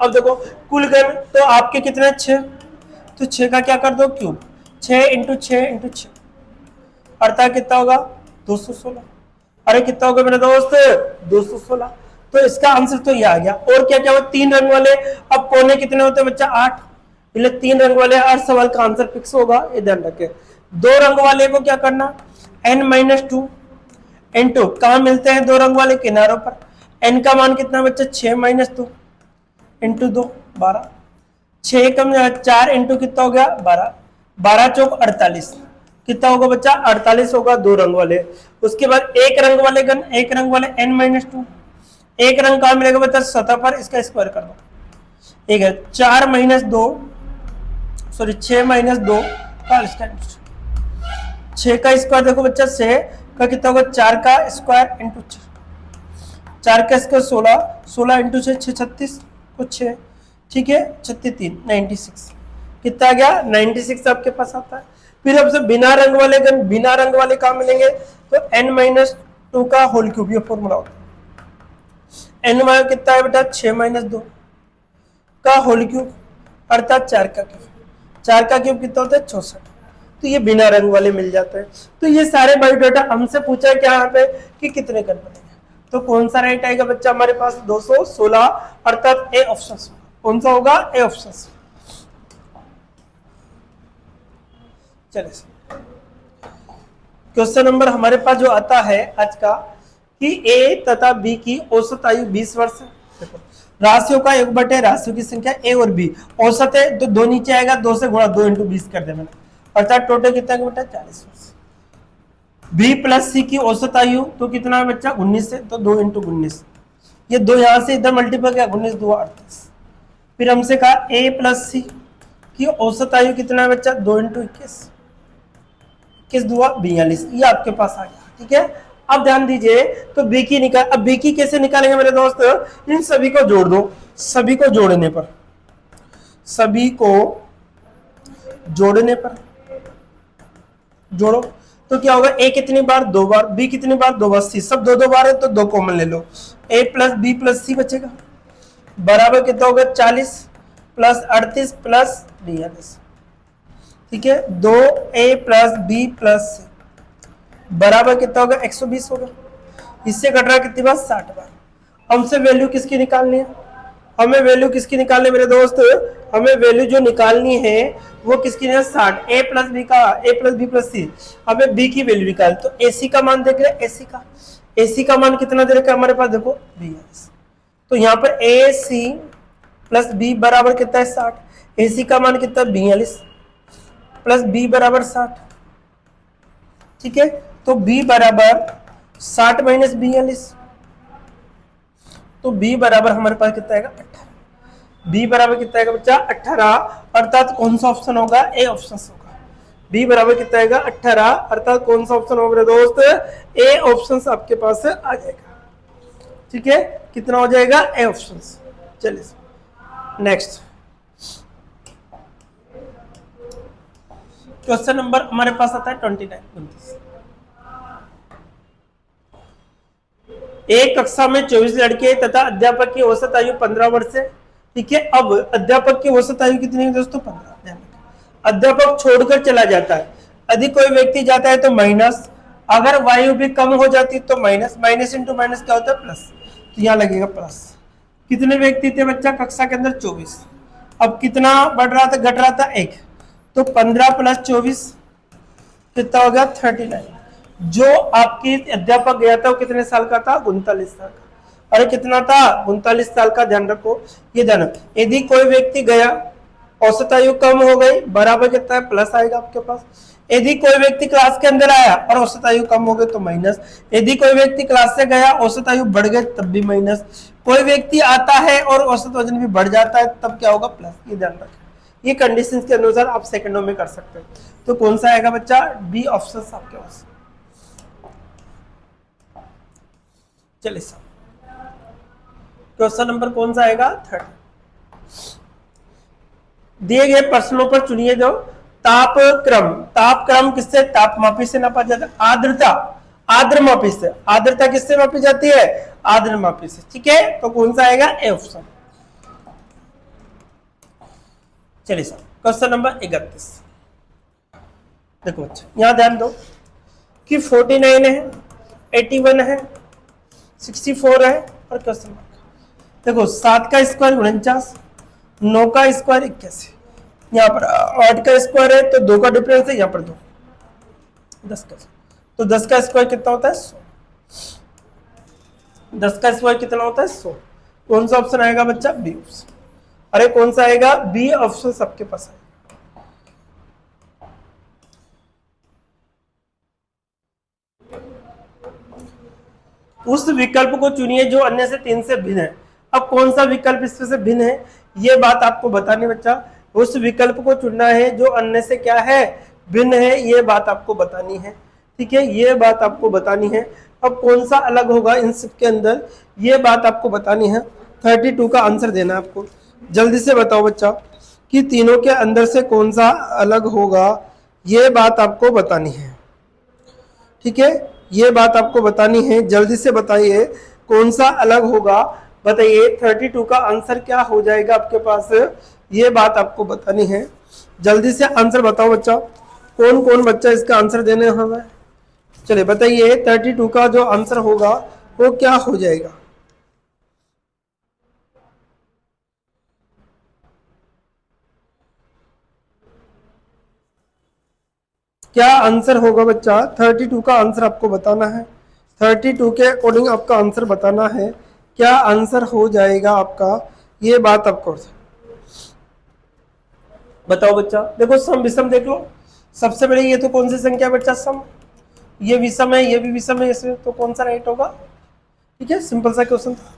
अब देखो कुल घन तो आपके कितने? 6, तो 6 का क्या कर दो? क्यूब। 6 इंटू 6 इंटू 6 अर्थात कितना होगा? 216। अरे कितना होगा मेरे दोस्त? 216। तो इसका आंसर तो ये आ गया। और क्या क्या हुआ? 3 रंग वाले। अब कोने कितने होते हैं बच्चा? 8, इसलिए 3 रंग वाले। हर सवाल का आंसर फिक्स होगा, ये ध्यान रखें। 2 रंग वाले को क्या करना? n-2 इंटू, कहाँ मिलते हैं 2 रंग वाले? किनारों पर। n का मान कितना बच्चा? 6 - 2 इंटू 2 12। 6 कम 4 इंटू कितना हो गया? 12। 12 चौक 48, कितना होगा बच्चा? 48 होगा 2 रंग वाले। उसके बाद 1 रंग वाले घन, 1 रंग वाले n-2। 1 रंग कहाँ मिलेगा बच्चा? सतह पर, इसका स्क्वायर कर दो। एक है 4 - 2 सॉरी 6 - 2 का स्क्वायर। 6 का स्क्वायर देखो बच्चा, 6 का कितना होगा? 4 का स्क्वायर इंटू 4 का स्क्वायर 16, 16 इंटू 6 36 को 6, ठीक है 36 96 कितना आ गया? 96 आपके पास आता है। फिर अब से बिना रंग वाले घन, बिना रंग वाले कहाँ मिलेंगे? तो n-2 का होल क्यूब, ये फॉर्मूला होता है। n कितना है बेटा? 6 - 2 का होल क्यूब अर्थात 4 का क्यूब। 4 का क्यूब कितना होता है? 64। तो ये बिना रंग वाले मिल जाते हैं। तो ये सारे बायोडाटा हमसे पूछा है क्या यहाँ पे कि कितने घन बनेंगे। तो कौन सा राइट आएगा बच्चा हमारे पास? 216 अर्थात ए ऑप्शन। कौन सा होगा? A option. चलिए क्वेश्चन नंबर हमारे पास जो आता है आज का कि ए तथा बी की औसत आयु 20 वर्ष है। देखो राशियों का योग बटे राशियों की संख्या ए और बी, औसत है तो 2 नीचे आएगा, 2 से गुणा 2 इंटू 20 कर दे मैंने, अर्थात टोटल कितना बेटा? 40 वर्ष। बी प्लस सी की औसत आयु तो कितना है बच्चा? 19 है, तो 2 इंटू 19, ये 2 यहां से इधर मल्टीपल किया, 19 2 38। फिर हमसे कहा ए प्लस सी की औसत आयु कितना है बच्चा? 2 इंटू 21, 21 2 42, ये आपके पास आ गया, ठीक है। अब ध्यान दीजिए तो बी की निकाल, अब बी की कैसे निकालेंगे मेरे दोस्त? इन सभी को जोड़ दो, सभी को जोड़ने पर, सभी को जोड़ने पर जोड़ो तो क्या होगा? ए कितनी बार? 2 बार, बी कितनी बार? 2 बार, सी सब 2 2 बार है तो 2 कॉमन ले लो, ए प्लस बी प्लस सी बचेगा, बराबर कितना होगा? 40 प्लस 38 प्लस 42, ठीक है। 2 ए प्लस बी प्लस सी बराबर कितना होगा? 120 होगा। इससे कट रहा कितनी बार? 60 बार। हमसे वैल्यू किसकी निकालनी है? हमें वैल्यू किसकी निकालनी है मेरे दोस्त? हमें वैल्यू जो निकालनी है वो किसकी है? 60। ए प्लस बी का, ए प्लस बी प्लस सी, हमें बी की वैल्यू निकाल, तो एसी का मान देख रहे हैं, एसी का, एसी का मान कितना दे रखा है हमारे पास? देखो 42, तो यहाँ पर ए सी प्लस बी बराबर कितना है? 60। एसी का मान कितना? 42 प्लस बी बराबर 60, ठीक है। तो बी बराबर 60 माइनस 42, तो बी बराबर हमारे पास कितना आएगा? 18। बी बराबर कितना आएगा बच्चा? 18, अर्थात कौन सा ऑप्शन होगा? ए ऑप्शन होगा। बी बराबर कितना आएगा? 18, अर्थात कौन सा ऑप्शन होगा मेरे दोस्त? ए ऑप्शन आपके पास आ जाएगा, ठीक है। कितना हो जाएगा? A option. चलिए नेक्स्ट क्वेश्चन नंबर हमारे पास आता है 29। एक कक्षा में 24 लड़के तथा अध्यापक की औसत आयु 15 वर्ष है, ठीक है। अब अध्यापक की औसत आयु कितनी है दोस्तों? 15। अध्यापक छोड़कर चला जाता है, यदि कोई व्यक्ति जाता है तो माइनस, अगर वायु भी कम हो जाती है तो माइनस, माइनस इंटू माइनस क्या होता है? प्लस। तो यहाँ लगेगा प्लस। कितने व्यक्ति थे बच्चा कक्षा के अंदर? 24। अब कितना बढ़ रहा था, घट रहा था? 1। तो 15 प्लस 24 कितना हो गया? 39। जो आपकी अध्यापक गया था वो कितने साल का था? 39 साल का। अरे कितना था? 39 साल का। ध्यान रखो, ये ध्यान रखो। यदि कोई व्यक्ति गया, औसत आयु कम हो गई, बराबर कितना है? प्लस आएगा आपके पास। यदि कोई व्यक्ति क्लास के अंदर आया और औसत आयु कम हो गई तो माइनस। यदि कोई व्यक्ति क्लास से गया, औसत आयु बढ़ गई, तब भी माइनस। कोई व्यक्ति आता है और औसत वजन भी बढ़ जाता है, तब क्या होगा? प्लस। ये ध्यान रखें, ये कंडीशन के अनुसार आप सेकंडों में कर सकते हो। तो कौन सा आएगा बच्चा? बी ऑप्शन आपके पास। चलिए सर, क्वेश्चन नंबर कौन सा आएगा? 30। दिए गए प्रश्नों पर चुनिए जो तापक्रम। तापक्रम किससे? तापमापी से नापा जाता है। आर्द्रता, आर्द्रमापी से। आर्द्रता किससे मापी जाती है? आर्द्रमापी से। ठीक है, तो कौन सा आएगा? A option. चलिए सर, क्वेश्चन नंबर 31 देखो अच्छा, यहां ध्यान दो कि 49 है, 81 है, 64 है और क्वेश्चन मार्क। देखो 7 का स्क्वायर 49, 9 का स्क्वायर 81, यहाँ पर 8 का स्क्वायर है तो 2 का डिफरेंस है, यहाँ पर 2, 10 का, तो 10 का स्क्वायर कितना होता है? 100। 10 का स्क्वायर कितना होता है? 100। कौन सा ऑप्शन आएगा बच्चा? B option. अरे कौन सा आएगा? बी ऑप्शन सबके पास है। उस विकल्प को चुनिए जो अन्य से 3 से भिन्न है। अब कौन सा विकल्प इसमें से भिन्न है, ये बात आपको बतानी बच्चा। उस विकल्प को चुनना है जो अन्य से क्या है? भिन्न है, ये बात आपको बतानी है। ठीक है, ये बात आपको बतानी है। अब कौन सा अलग होगा इन सब के अंदर, ये बात आपको बतानी है। 32 का आंसर देना है आपको। जल्दी से बताओ बच्चा कि तीनों के अंदर से कौन सा अलग होगा, ये बात आपको बतानी है। ठीक है, ये बात आपको बतानी है, जल्दी से बताइए कौन सा अलग होगा। बताइए 32 का आंसर क्या हो जाएगा आपके पास, ये बात आपको बतानी है। जल्दी से आंसर बताओ बच्चा, कौन कौन बच्चा इसका आंसर देने हमें। चलिए बताइए 32 का जो आंसर होगा वो क्या हो जाएगा। क्या आंसर होगा बच्चा? 32 का आंसर आपको बताना है। 32 के अकॉर्डिंग आपका आंसर बताना है। क्या आंसर हो जाएगा आपका, ये बात आपको बताओ बच्चा। देखो सम विषम देख लो, सबसे बड़ी ये तो कौन सी संख्या है बच्चा? सम। ये विषम है, ये भी विषम है, इसमें तो कौन सा राइट होगा? ठीक है, सिंपल सा क्वेश्चन था।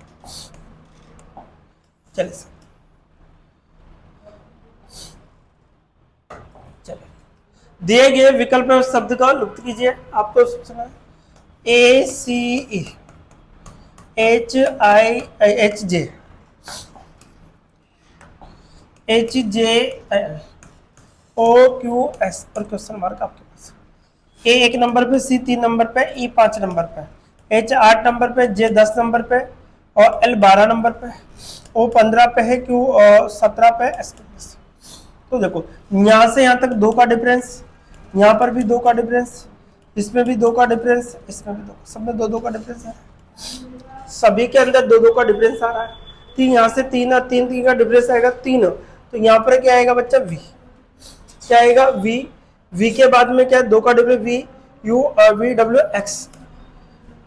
चलिए सर, दिए गए विकल्प में शब्द का लुप्त कीजिए। आपको सुना ACE HIHJ HJL OQS और क्वेश्चन मार्क आपके पास। A 1 नंबर पे, C 3 नंबर पे, E 5 नंबर पे, H 8 नंबर पे, J 10 नंबर पे और L 12 नंबर पे, O 15 पे है, Q 17 पे, S 19। तो देखो यहाँ से यहाँ तक 2 का डिफरेंस, यहाँ पर भी 2 का डिफरेंस, इसमें भी 2 का डिफरेंस, इसमें भी 2, सब में 2 का डिफरेंस है। सभी के अंदर 2 का डिफरेंस आ रहा है। तीन यहाँ से 3 और 3 का डिफरेंस आएगा 3, तो यहाँ पर क्या आएगा बच्चा? V। क्या आएगा? V। V के बाद में क्या? 2 का difference, V U V W X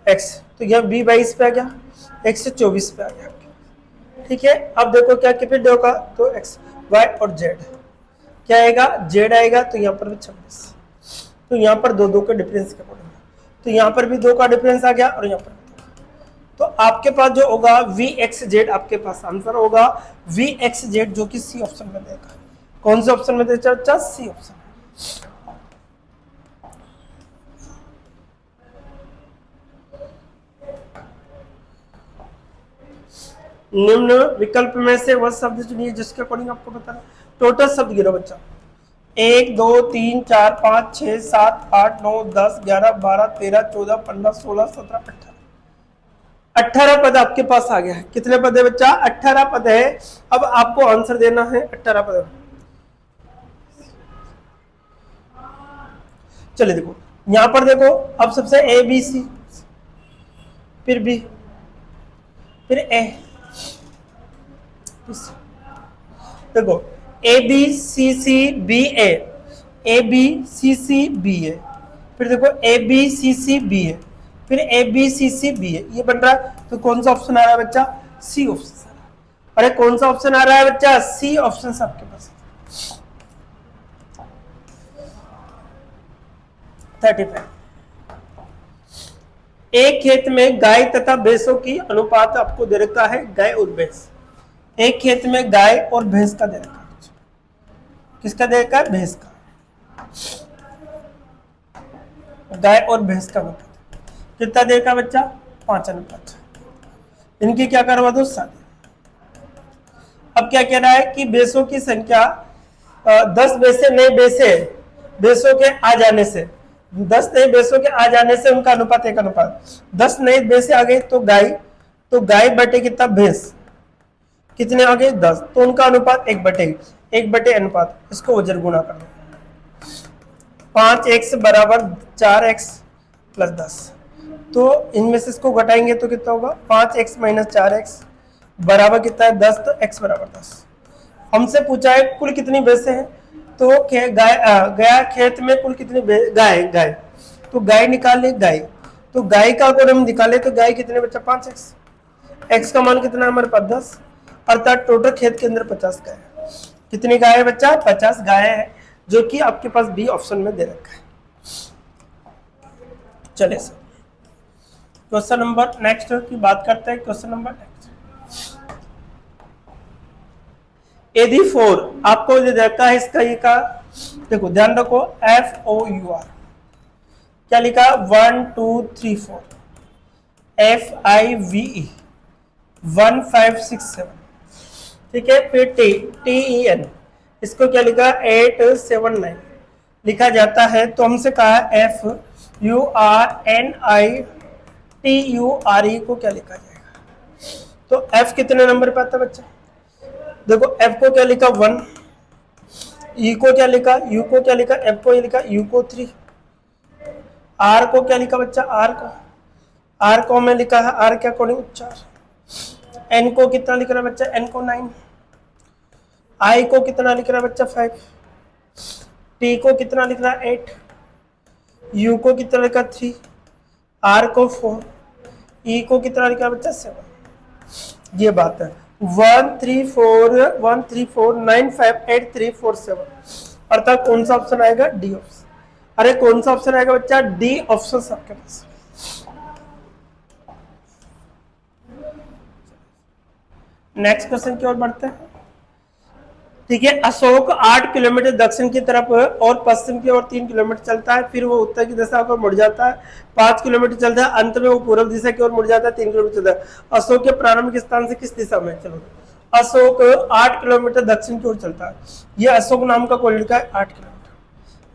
X, तो यहाँ V 22 पे आ गया, X से 24 पे आ गया। ठीक है, अब देखो क्या कितने होगा, तो X Y और Z क्या आएगा? Z आएगा, तो यहाँ पर भी 26, तो यहाँ पर 2 का डिफरेंस क्या पड़ेगा, तो यहाँ पर भी 2 का डिफरेंस आ गया और यहाँ पर, तो आपके पास जो होगा VXZ, आपके पास आंसर होगा VXZ, जो कि सी ऑप्शन में देगा। कौन से ऑप्शन में देगा बच्चा? C option. निम्न विकल्प में से वह शब्द चुनिए जिसके अकॉर्डिंग आपको बताना। टोटल शब्द गिनो बच्चा। 1 2 3 4 5 6 7 8 9 10 11 12 13 14 15 16 17 18, 18 पद आपके पास आ गया है। कितने पद है बच्चा? 18 पद है। अब आपको आंसर देना है 18 पद। चलिए देखो यहां पर देखो, अब सबसे A B C, फिर B, फिर ए, देखो A B C C B A B C C B A, फिर देखो A B C C B A, फिर ए बी सी सी बी ए, ये बन रहा है। तो कौन सा ऑप्शन आ रहा है बच्चा? C option. अरे कौन सा ऑप्शन आ रहा है बच्चा? सी ऑप्शन आपके पास। 35। एक खेत में गाय तथा भैंसों की अनुपात आपको दे रखा है, गाय और भैंस। एक खेत में गाय और भैंस का दे रखा है। किसका दे रखा है? भैंस का। गाय और भैंस का अनुपात कितना दे रखा बच्चा? 5 अनुपात। इनकी क्या करवा दो? शादी। अब क्या कह रहा है कि भैंसों की संख्या 10 भैंसे नए भैंसों के आ जाने से, 10 नए भैंसों के आ जाने से उनका अनुपात 1 अनुपात। 10 नए भैंसे आ गई तो गाय बटे कितना? भैंस। कितने आ गए? 10। तो उनका अनुपात 1 बटे अनुपात। इसको उजर गुणा कर दो। 5x बराबर 4x प्लस 10। तो इनमें से इसको घटाएंगे तो कितना होगा? 5x माइनस 4x बराबर कितना है? 10। तो x बराबर 10। हमसे पूछा है कुल कितनी भैंसे हैं, तो गया खेत में कुल कितनी गाय, तो गाय निकाल ले। गाय, तो गाय का अगर हम निकाले तो गाय कितने बच्चा? 5x। x का मान कितना हमारे पास? 10। अर्थात टोटल खेत के अंदर 50 गाय है। कितनी गाय है बच्चा? 50 गाय है, जो कि आपके पास बी ऑप्शन में दे रखा है। चलिए सर, क्वेश्चन नंबर नेक्स्ट की बात करते हैं। क्वेश्चन नंबर नेक्स्ट, यदि 4 आपको दे रखा है इसका, ये का देखो ध्यान रखो, FOUR क्या लिखा? 1 2 3 4, FIVE 1 5 6 7, ठीक है। फिर TEN इसको क्या लिखा? 8 7 9 लिखा जाता है। तो हमसे कहा FURNITURE को क्या लिखा जाएगा? तो F कितने नंबर पे आता है बच्चा? देखो F को क्या लिखा? 1, E को क्या लिखा? U को क्या लिखा? F को ये लिखा, U को 3, R को क्या लिखा बच्चा? R को मैं लिखा है, R क्या कोडिंग 4, N को कितना लिख रहा है बच्चा? N को 9, I को कितना लिख रहा है बच्चा? 5, T को कितना लिख रहा है? 8, U को कितना लिखा? 3, R को 4, E को कितना लिखा है बच्चा? 7। ये बात है। 1 3 4 9 5 8 3 4 7, अर्थात कौन सा ऑप्शन आएगा? D option. अरे कौन सा ऑप्शन आएगा बच्चा? डी ऑप्शन आपके पास। नेक्स्ट क्वेश्चन की ओर बढ़ते हैं, ठीक है। अशोक 8 किलोमीटर दक्षिण की तरफ और पश्चिम की ओर 3 किलोमीटर चलता है, फिर वो उत्तर की दिशा को मुड़ जाता है, 5 किलोमीटर चलता है, अंत में वो पूर्व दिशा की ओर मुड़ जाता है, 3 किलोमीटर चलता है। अशोक के प्रारंभिक स्थान से किस दिशा में? चलो, अशोक 8 किलोमीटर दक्षिण की ओर चलता है। ये अशोक नाम का कोई लड़का है, 8 किलोमीटर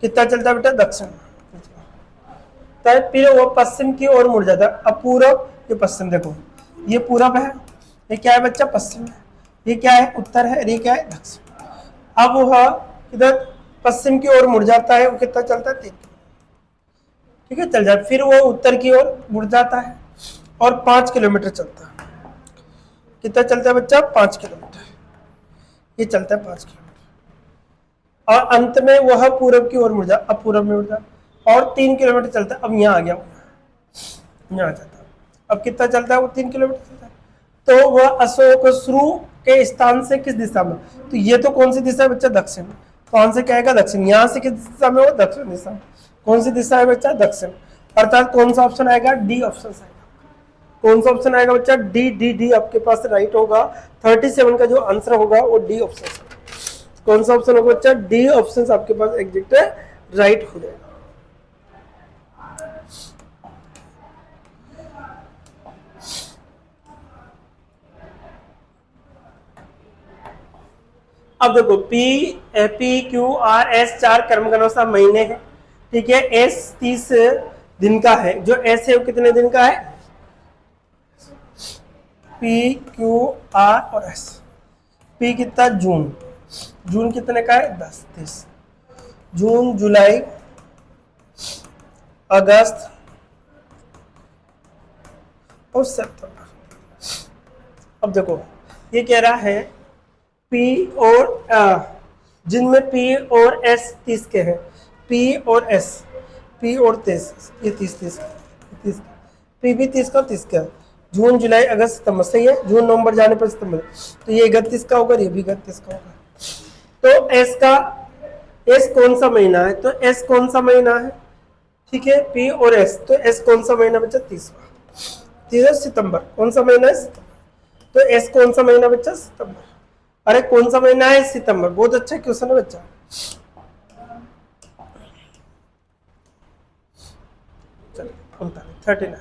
कितना चलता है बेटा? दक्षिण। फिर वो पश्चिम की ओर मुड़ जाता है। अब पूर्व, ये पश्चिम, देखो ये पूरब है, ये क्या है बच्चा? पश्चिम है। ये क्या है? उत्तर है। ये क्या है? दक्षिण। अब वह इधर पश्चिम की ओर मुड़ जाता है, वो कितना चलता है? 3 किलोमीटर, ठीक है, चल जाता। फिर वो उत्तर की ओर मुड़ जाता है और 5 किलोमीटर चलता है। कितना चलता है बच्चा? 5 किलोमीटर। ये चलता है 5 किलोमीटर और अंत में वह पूरब की ओर मुड़ जाता, अब पूरब में मुड़ जाता और 3 किलोमीटर चलता है। अब यहाँ आ गया, यहाँ आ जाता है। अब कितना चलता है? वो 3 किलोमीटर चलता है। तो वह अशोक शुरू के स्थान से किस दिशा में? तो ये तो कौन सी दिशा है बच्चा? दक्षिण। कौन से क्या आएगा? दक्षिण। यहाँ से किस दिशा में? वो दक्षिण दिशा। कौन सी दिशा है बच्चा? दक्षिण। अर्थात कौन सा ऑप्शन आएगा? डी ऑप्शन आएगा। कौन सा ऑप्शन आएगा बच्चा? डी आपके पास राइट होगा। 37 का जो आंसर होगा वो डी ऑप्शन। कौन सा ऑप्शन होगा बच्चा? डी ऑप्शन आपके पास एग्जैक्ट राइट हो जाएगा। अब देखो PQRS 4 कर्मगणों महीने हैं, ठीक है। S 30 दिन का है, जो S है वो कितने दिन का है? PQR और S। P कितना? जून कितने का है? 10 30। जून, जुलाई, अगस्त और सितंबर। अब देखो ये कह रहा है P और जिनमें P और S 30 के हैं, P और S, P और 30, ये 30 P भी 30 का 30 का है। जून जुलाई अगस्त सितंबर, सही है, जून नवंबर जाने पर सितंबर, तो ये 31 का होगा, ये भी 31 का होगा। तो S कौन सा महीना है, तो S कौन सा महीना है, ठीक है, P और S, तो S कौन सा महीना बच्चा, 30वां सितंबर, कौन सा महीना है, सितंबर। तो S कौन सा महीना बच्चा, सितंबर। अरे कौन सा महीना है, सितंबर, बहुत अच्छा क्वेश्चन है बच्चा। चलो 39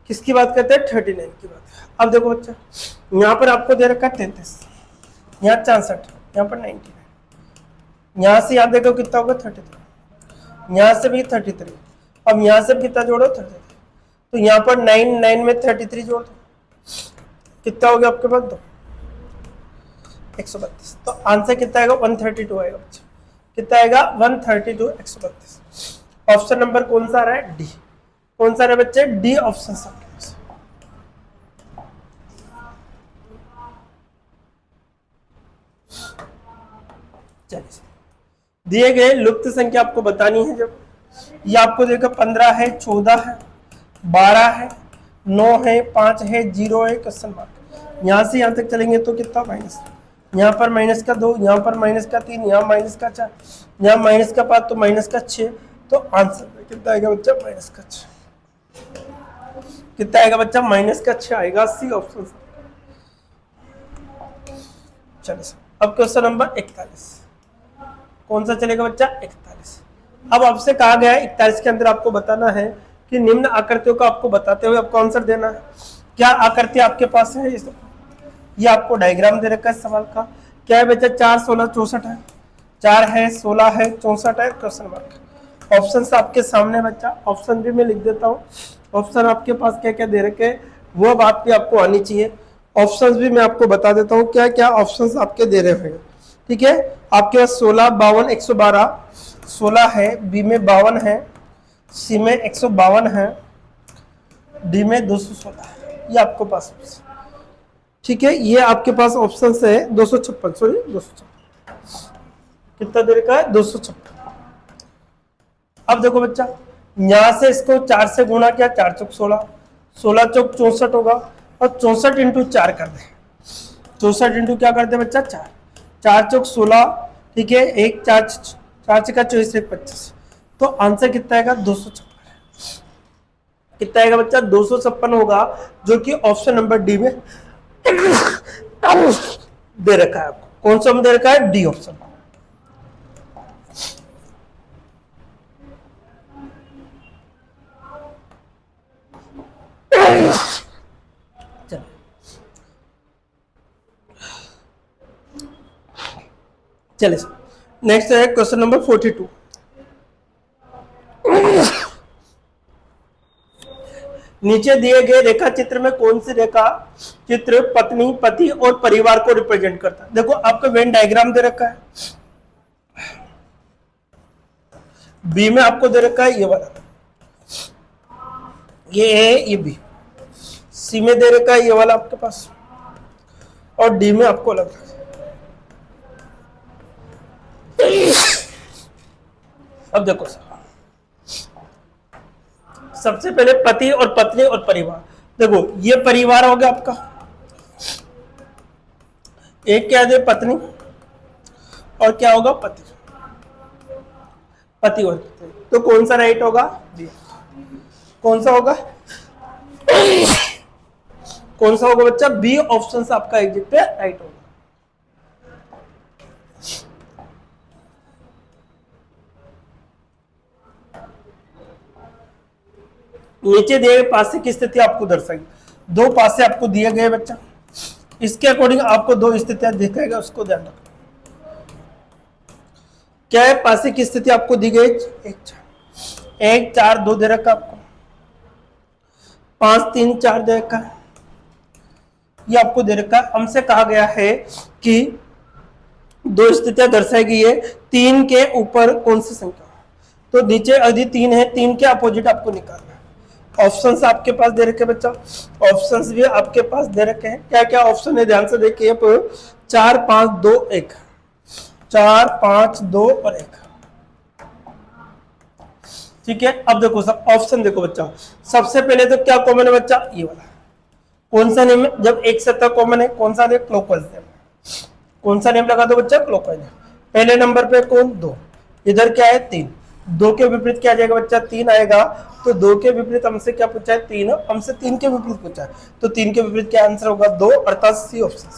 किसकी बात करते हैं, 39 की बात। अब देखो बच्चा, यहाँ पर आपको दे रखा है 33, यहाँ 64, यहाँ पर 99, यहाँ से यहाँ देखो कितना होगा 33, यहाँ से भी 33, अब यहाँ से भी कितना जोड़ो 33, तो यहाँ पर 9 में 33 जोड़ दो, कितना हो गया आपके पास, 2 132, तो आंसर कितना आएगा, 132 आएगा बच्चा, कितना आएगा 132 132। ऑप्शन नंबर कौन सा आ रहा है, डी, कौन सा आ रहा है बच्चे, डी ऑप्शन सा। चलिए दिए गए लुप्त संख्या आपको बतानी है, जब ये आपको देखा 15 है, 14 है, 12 है, 9 है, 5 है, 0 है, क्वेश्चन मार्क। यहाँ से यहाँ तक चलेंगे तो कितना, माइनस, यहाँ पर माइनस का 2, यहाँ पर माइनस का 3, यहाँ माइनस का 4, यहाँ माइनस का 5, तो माइनस का 6, तो आंसर कितना आएगा बच्चा, माइनस का 6, कितना आएगा बच्चा, माइनस का 6 आएगा, सी ऑप्शन। चलिए अब क्वेश्चन नंबर 41, कौन सा चलेगा बच्चा, 41। अब आपसे कहा गया है 41 के अंदर आपको बताना है कि निम्न आकृतियों को आपको बताते हुए आपको आंसर देना है। क्या आकृति आपके पास है, ये आपको डायग्राम दे रखा है सवाल का, क्या है बच्चा, 4 16 64 है, 4 है, 16 है, 64 है, क्वेश्चन मार्क। ऑप्शन आपके सामने बच्चा, ऑप्शन भी मैं लिख देता हूँ, ऑप्शन आपके पास क्या क्या दे रखे हैं वो बात भी आपको आनी चाहिए। ऑप्शंस भी मैं आपको बता देता हूँ क्या क्या ऑप्शंस आपके दे रहे हैं, ठीक है। आपके पास 16 52 112 16 है, बी में 52 है, सी में 152 है, डी में 216 है, ये आपके पास, ठीक है। ये आपके पास ऑप्शन है 256, सॉरी 256, कितना दे रखा है, 256। अब देखो बच्चा, यहां से इसको 4 से गुणा किया, 4 चौक 16, 16 चौक 64 होगा, और 64 इंटू 4 कर दे, 64 इंटू क्या कर दे बच्चा, 4, 4 चौक 16, ठीक है, 1 4 4 का 24 1 25, तो आंसर कितना आएगा, 256, कितना आएगा बच्चा, 256 होगा, जो कि ऑप्शन नंबर डी में दे रखा है आपको। कौन सा दे रखा है, डी ऑप्शन। चलिए नेक्स्ट है क्वेश्चन नंबर 42। नीचे दिए गए रेखा चित्र में कौन सी रेखा चित्र पत्नी पति और परिवार को रिप्रेजेंट करता है। देखो आपको वेन डायग्राम दे रखा है, बी में आपको दे रखा है ये वाला, ये ए ये बी, सी में दे रखा है ये वाला आपके पास, और डी में आपको लग रहा है। अब देखो सर, सबसे पहले पति और पत्नी और परिवार। देखो ये परिवार हो गया आपका, एक क्या दे पत्नी और क्या होगा पति, पति और पत्नी, तो कौन सा राइट होगा, कौन सा होगा, कौन सा होगा बच्चा, बी ऑप्शन से आपका एग्जिट पे राइट होगा। नीचे दिए गए पासे की स्थिति आपको दर्शाएगी, दो पासे आपको दिए गए बच्चा, इसके अकॉर्डिंग आपको दो स्थितियां दिखाएगा, उसको ध्यान रखना। क्या है, पासे की स्थिति आपको दी गई 1 4 2 दे रखा आपको, 5 3 4 दे रखा, ये आपको दे रखा। हमसे कहा गया है कि दो स्थितियां दर्शाएगी, ये 3 के ऊपर कौन सी संख्या, तो नीचे यदि 3 है, 3 के अपोजिट आपको निकालना है, ऑप्शंस आपके पास दे रखे बच्चा, ऑप्शंस भी आपके पास दे रखे हैं। क्या क्या ऑप्शन है ध्यान से देखिए। 4 5 2 1, 4 5 2 और 1, ठीक है। अब देखो सब ऑप्शन देखो बच्चा, सबसे पहले तो क्या कॉमन है बच्चा, ये वाला। कौन सा नेम है जब एक सत्ता कॉमन है, कौन सा नेम, क्लॉकवाइज नेम। कौन सा नेम लगा दो बच्चा, क्लॉकवाइज। पहले नंबर पे कौन, 2, इधर क्या है 3, 2 के विपरीत क्या आ जाएगा बच्चा, 3 आएगा। तो 2 के विपरीत हमसे क्या पूछा है, 3, हमसे 3 के विपरीत पूछा है, तो 3 के विपरीत क्या आंसर होगा, 2, अर्थात सी ऑप्शन।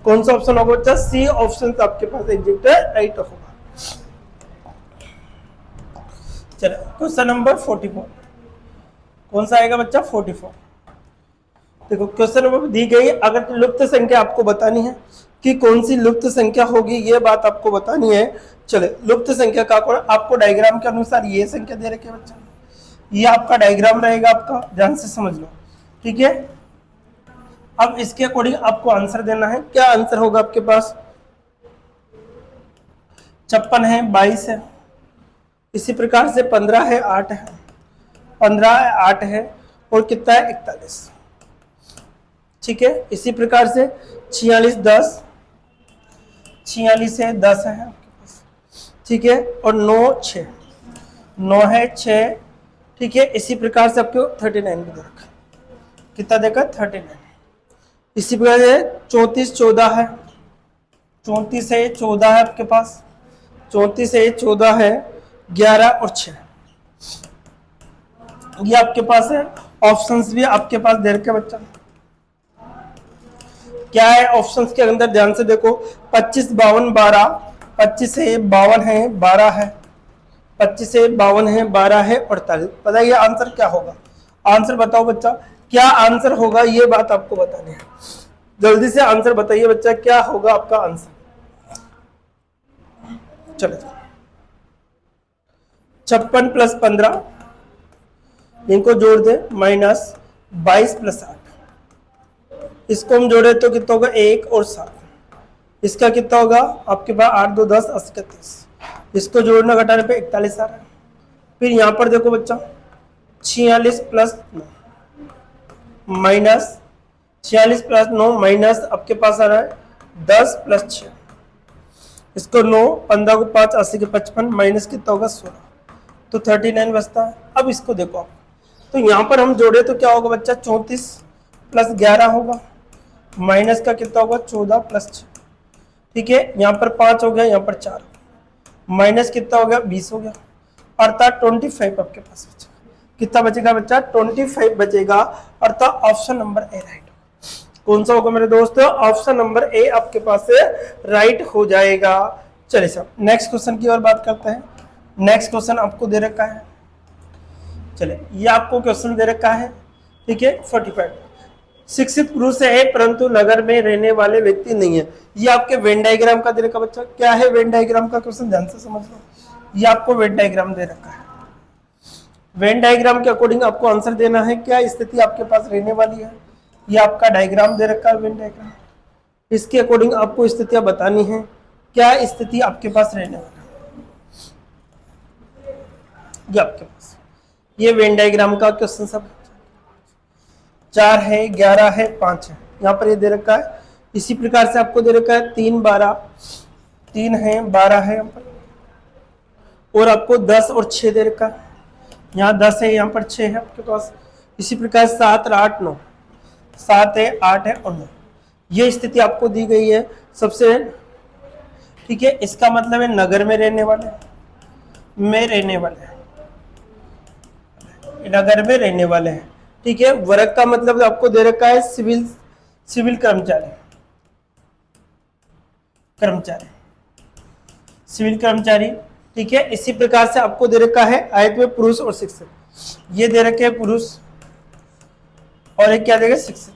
कौन सा ऑप्शन होगा बच्चा, सी ऑप्शन आपके पास एग्जैक्ट राइट होगा। चलो क्वेश्चन नंबर 44, कौन सा आएगा बच्चा, 44। देखो क्वेश्चन नंबर दी गई, अगर लुप्त संख्या आपको बतानी है कि कौन सी लुप्त संख्या होगी, ये बात आपको बतानी है। चले लुप्त संख्या का आपको डायग्राम के अनुसार ये संख्या दे रखी है बच्चा, ये आपका डायग्राम रहेगा, आपका ध्यान से समझ लो, ठीक है। अब इसके अकॉर्डिंग आपको आंसर देना है। क्या आंसर होगा आपके पास, 56 है, 22 है, इसी प्रकार से 15 है, 8 है, 15 है, 8 है, और कितना है, 41, ठीक है। इसी प्रकार से 46 10, 46 है, 10 है आपके पास, ठीक है, और 9 6, 9 है, 6, ठीक है। इसी प्रकार से आपको 39 भी दे रखा, कितना देखा, 39। इसी प्रकार से 34 14 है, 34 है, 14 है आपके पास, 34 है, 14 है, 11 और 6, ये आपके पास है। ऑप्शंस भी आपके पास दे रखे बच्चा, क्या है ऑप्शंस के अंदर, ध्यान से देखो। 25 52 12, 25 है, 52 है, 12 है, 25 है, 52 है, 12 है, 48। पता है आंसर क्या होगा, आंसर बताओ बच्चा, क्या आंसर होगा, ये बात आपको बतानी है। जल्दी से आंसर बताइए बच्चा, क्या होगा आपका आंसर। चलो 56 + 15, इनको जोड़ दे, माइनस 22 + 8, इसको हम जोड़े तो कितना होगा, 1 और 7, इसका कितना होगा आपके पास, 8 2 10 80 31, इसको जोड़ना घटाने पे 41 आ रहा है। फिर यहाँ पर देखो बच्चा, 46 + 9 माइनस 46 + 9 माइनस आपके पास आ रहा है 10 + 6, इसको 9 15 को 5 80 के 55, माइनस कितना होगा 16, तो 39 बचता है। अब इसको देखो आप, तो यहाँ पर हम जोड़े तो क्या होगा बच्चा, 34 + 11 होगा, माइनस का कितना होगा 14 + 6, ठीक है। यहाँ पर 5 हो गया, यहाँ पर 4, माइनस कितना हो गया 20 हो गया, अर्थात 25 आपके पास बचेगा। कितना बचेगा बच्चा, 25 बचेगा, अर्थात ऑप्शन नंबर ए राइट। कौन सा होगा मेरे दोस्तों, ऑप्शन नंबर ए आपके पास से राइट हो जाएगा। चलिए साहब नेक्स्ट क्वेश्चन की ओर बात करते हैं। नेक्स्ट क्वेश्चन आपको दे रखा है, चलिए ये आपको क्वेश्चन दे रखा है, ठीक है। 45, शिक्षित पुरुष है परंतु नगर में रहने वाले व्यक्ति नहीं है। ये आपके वेन डायग्राम का दे रखा बच्चा, क्या है वेन डायग्राम का क्वेश्चन, ध्यान से समझ लो। ये आपको वेन डायग्राम दे रखा है, वेन डायग्राम के अकॉर्डिंग आपको आंसर देना है, क्या स्थिति आपके पास रहने वाली है। ये आपका डायग्राम दे रखा है वेन डायग्राम, इसके अकॉर्डिंग आपको स्थितियां बतानी है, क्या स्थिति आपके पास रहने वाली है। ये आपके पास ये वेन डायग्राम का क्वेश्चन सब 4 है, 11 है, 5 है, यहाँ पर ये दे रखा है। इसी प्रकार से आपको दे रखा है 3 12, 3 है, 12 है यहाँ पर, और आपको 10 और 6 दे रखा है, यहाँ 10 है, यहाँ पर 6 है आपके पास। इसी प्रकार 7 और 8 9, 7 है, 8 है और 9, ये स्थिति आपको दी गई है सबसे, ठीक है। इसका मतलब है नगर में रहने वाले, नगर में रहने वाले हैं, ठीक है। वर्ग का मतलब आपको दे रखा है सिविल कर्मचारी, ठीक है। इसी प्रकार से आपको दे रखा है आयत में पुरुष और शिक्षित, ये दे रखे हैं पुरुष और एक क्या देगा शिक्षित।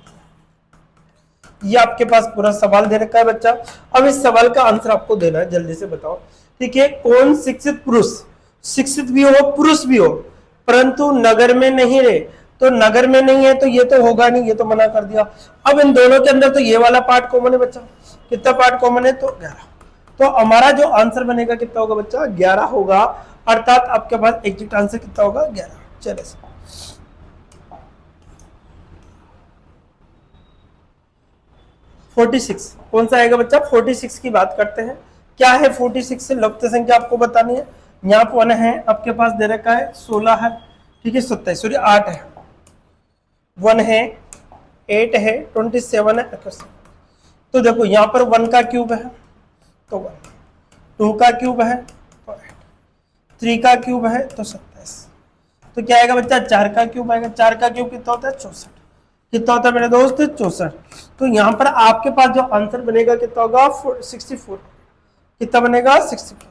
ये आपके पास पूरा सवाल दे रखा है बच्चा। अब इस सवाल का आंसर आपको देना है, जल्दी से बताओ, ठीक है। कौन शिक्षित पुरुष, शिक्षित भी हो पुरुष भी हो परंतु नगर में नहीं रहे, तो नगर में नहीं है तो ये तो होगा नहीं, ये तो मना कर दिया। अब इन दोनों के अंदर तो ये वाला पार्ट कॉमन है बच्चा, कितना पार्ट कॉमन है, तो 11, तो हमारा जो आंसर बनेगा कितना होगा बच्चा, 11 होगा, अर्थात आपके पास एग्जैक्ट आंसर कितना होगा 11। चलिए 46 कौन सा आएगा बच्चा? 46 की बात करते हैं। क्या है 46 से लुप्त संख्या आपको बतानी है। यहाँ पर 1 है आपके पास दे रखा है, 16 है, ठीक है, 27 सॉरी 8 है, 1 है, 8 है, 27 है, 21। तो देखो यहाँ पर 1 का क्यूब है तो 1, 2 का क्यूब है तो 8, 3 का क्यूब है तो 27। तो क्या आएगा बच्चा? 4 का क्यूब आएगा। 4 का क्यूब कितना होता है? 64। कितना होता है मेरे दोस्त? 64। तो यहाँ पर आपके पास जो आंसर बनेगा कितना होगा? 64। कितना बनेगा? 64।